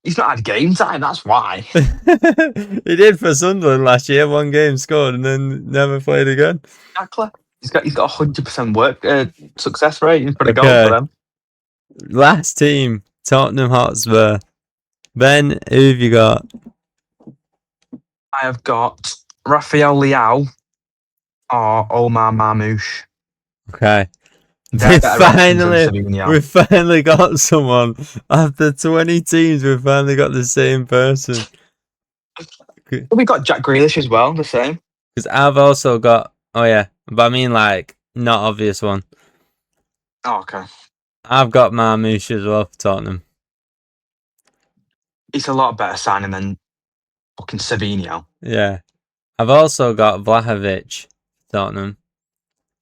He's not had game time, that's why. He did for Sunderland last year. 1 game scored and then never played again. Exactly. He's got 100% work success rate. He's pretty good for them. Last team, Tottenham Hotspur. Ben, who have you got? I have got Rafael Leao or Omar Marmoush. Okay. We finally got someone. After 20 teams, we finally got the same person. We got Jack Grealish as well, the same. Because I've also got, but I mean like, not obvious one. Oh, okay. I've got Marmoush as well for Tottenham. He's a lot better signing than fucking Savinho. Yeah. I've also got Vlahovic for Tottenham.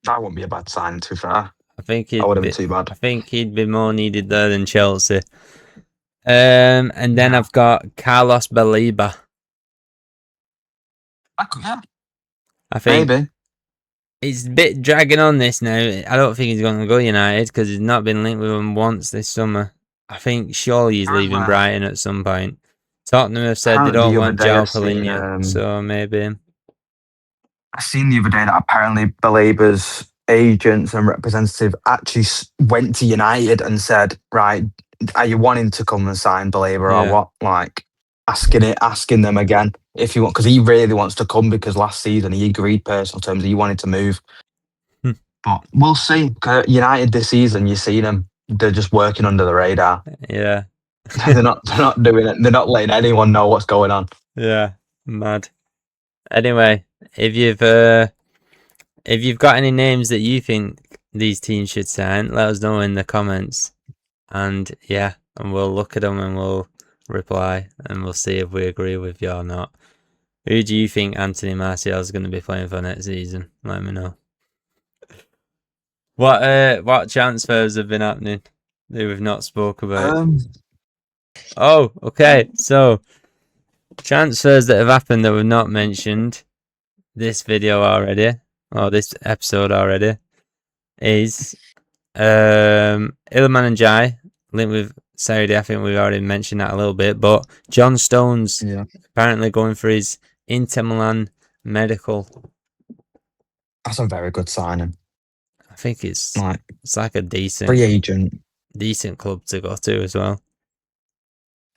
That wouldn't be a bad signing, to be fair. I think too bad. I think he'd be more needed there than Chelsea. And then I've got Carlos Baleba. Yeah. I think maybe. He's a bit dragging on this now. I don't think he's going to go United because he's not been linked with them once this summer. I think surely he's leaving Brighton at some point. Tottenham have said they don't want João Palhinha, so maybe. I seen the other day that apparently Baleba's agents and representative actually went to United and said, right, are you wanting to come and sign Baleba or what? Like, asking them again if you want, because he really wants to come because last season he agreed personal terms that he wanted to move. But we'll see. United this season, you see them, they're just working under the radar. Yeah. they're not doing it. They're not letting anyone know what's going on. Yeah, mad. Anyway, if you've got any names that you think these teams should sign, let us know in the comments. And yeah, and we'll look at them and we'll reply and we'll see if we agree with you or not. Who do you think Anthony Martial is going to be playing for next season? Let me know. What transfers have been happening that we've not spoke about? Oh, okay. So transfers that have happened that we've not mentioned this video already, or this episode already, is Iliman Ndiaye linked with Saudi. I think we've already mentioned that a little bit, but John Stones apparently going for his Inter Milan medical. That's a very good signing. I think it's like a decent free agent, decent club to go to as well.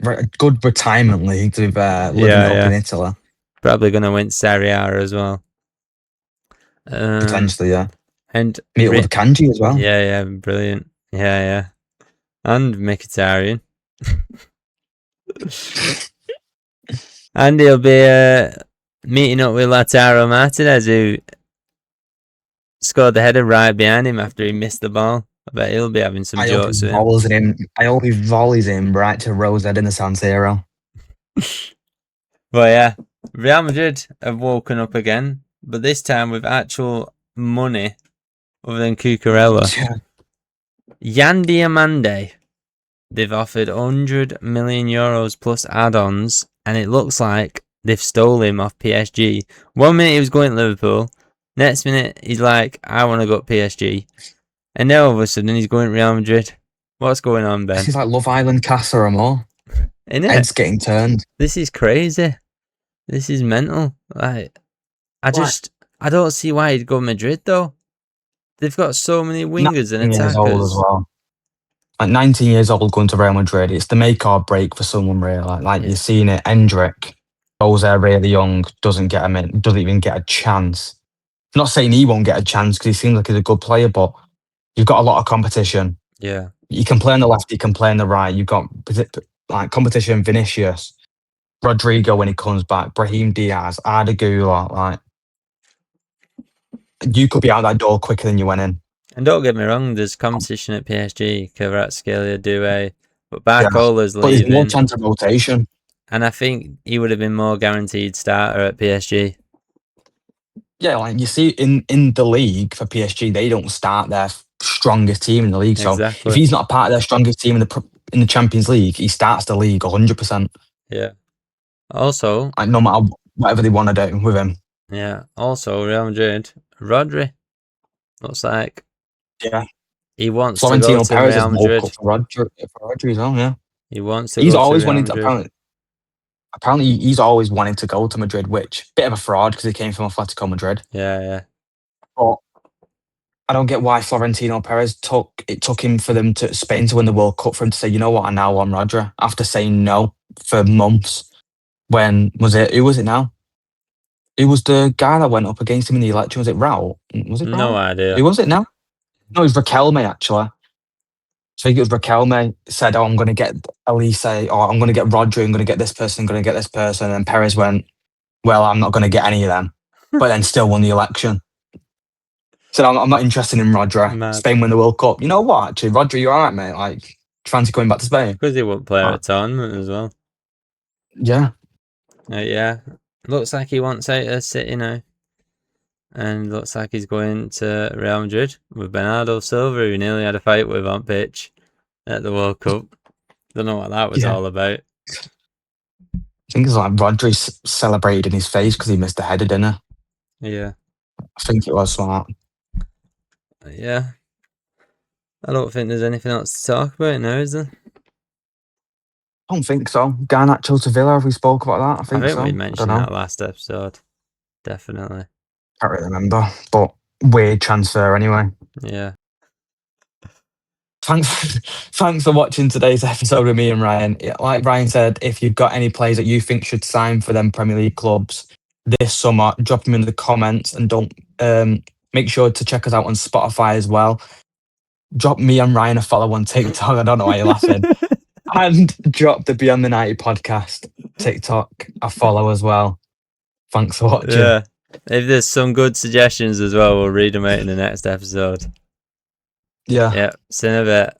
Right, a good retirement league to living up in Italy. Probably going to win Serie A as well. Potentially, yeah. And meet up with Kanji as well. Yeah, brilliant. Yeah. And Mkhitaryan. And he'll be meeting up with Lautaro Martinez, who scored the header right behind him after he missed the ball. I bet he'll be having some jokes with him. I hope he volleys him right to Rosehead in the San Siro. But yeah, Real Madrid have woken up again, but this time with actual money other than Cucurella. Yan Diomande. They've offered 100 million euros plus add-ons, and it looks like they've stole him off PSG. 1 minute he was going to Liverpool, next minute he's like, I want to go to PSG. And now all of a sudden he's going to Real Madrid. What's going on, Ben? This is like Love Island Casa Amor. Isn't it? Head's getting turned. This is crazy. This is mental. Like, I don't see why he'd go Madrid though. They've got so many wingers and attackers. Old as well. Like 19 years old going to Real Madrid, it's the make or break for someone really. Like you've seen it. Endrick goes there really young, doesn't get him in, doesn't even get a chance. I'm not saying he won't get a chance because he seems like he's a good player, but you've got a lot of competition. Yeah. You can play on the left, you can play on the right. You've got like competition, Vinicius, Rodrigo when he comes back, Brahim Diaz, Arda Güler. Like, you could be out that door quicker than you went in. And don't get me wrong, there's competition at PSG. Kvaratskhelia, Doué, but Barcola's leaving. But there's more chance of rotation. And I think he would have been more guaranteed starter at PSG. Yeah, like you see in the league for PSG, they don't start their strongest team in the league. So if he's not a part of their strongest team in the Champions League, he starts the league 100%. Yeah. Also, like no matter whatever they want to do with him. Yeah. Also, Real Madrid, Rodri looks like. Yeah. He wants Florentino to go to Perez Real Madrid. For Rodri as well, yeah. He wants to. He's always wanted to. Apparently, he's always wanted to go to Madrid, which bit of a fraud because he came from Atletico Madrid. Yeah. But I don't get why Florentino Perez took him for them to Spain to win the World Cup for him to say, you know what, I now want Rodri after saying no for months. When was it? Who was it now? It was the guy that went up against him in the election. Was it Raul? Was it Raul? No idea. Who was it now? No, it was Raquelme, actually. I think it was Raquelme said, oh, I'm going to get Elise, or I'm going to get Rodri, I'm going to get this person, I'm going to get this person. And Perez went, well, I'm not going to get any of them. But then still won the election. Said, I'm not interested in Rodri. Mad. Spain win the World Cup. You know what, actually? Rodri, you're all right, mate. Like, fancy coming back to Spain? Because he won't play at a tournament as well. Yeah. Yeah. Looks like he wants out of City now. And looks like he's going to Real Madrid with Bernardo Silva, who nearly had a fight with on pitch at the World Cup. Don't know what that was all about. I think it's like Rodri celebrated in his face because he missed a header, didn't he? Yeah. I think it was smart. Yeah. I don't think there's anything else to talk about now, is there? I don't think so. Garnacho to Villa, have we spoke about that? I think so. We mentioned that last episode. Definitely. Can't really remember, but weird transfer anyway. Yeah. Thanks for watching today's episode with me and Ryan. Like Ryan said, if you've got any players that you think should sign for them Premier League clubs this summer, drop them in the comments, and don't make sure to check us out on Spotify as well. Drop me and Ryan a follow on TikTok. I don't know why you're laughing. And drop the Beyond the 90 podcast TikTok a follow as well. Thanks for watching. Yeah. If there's some good suggestions as well, we'll read them out in the next episode. Yeah. Yeah, see you in a bit.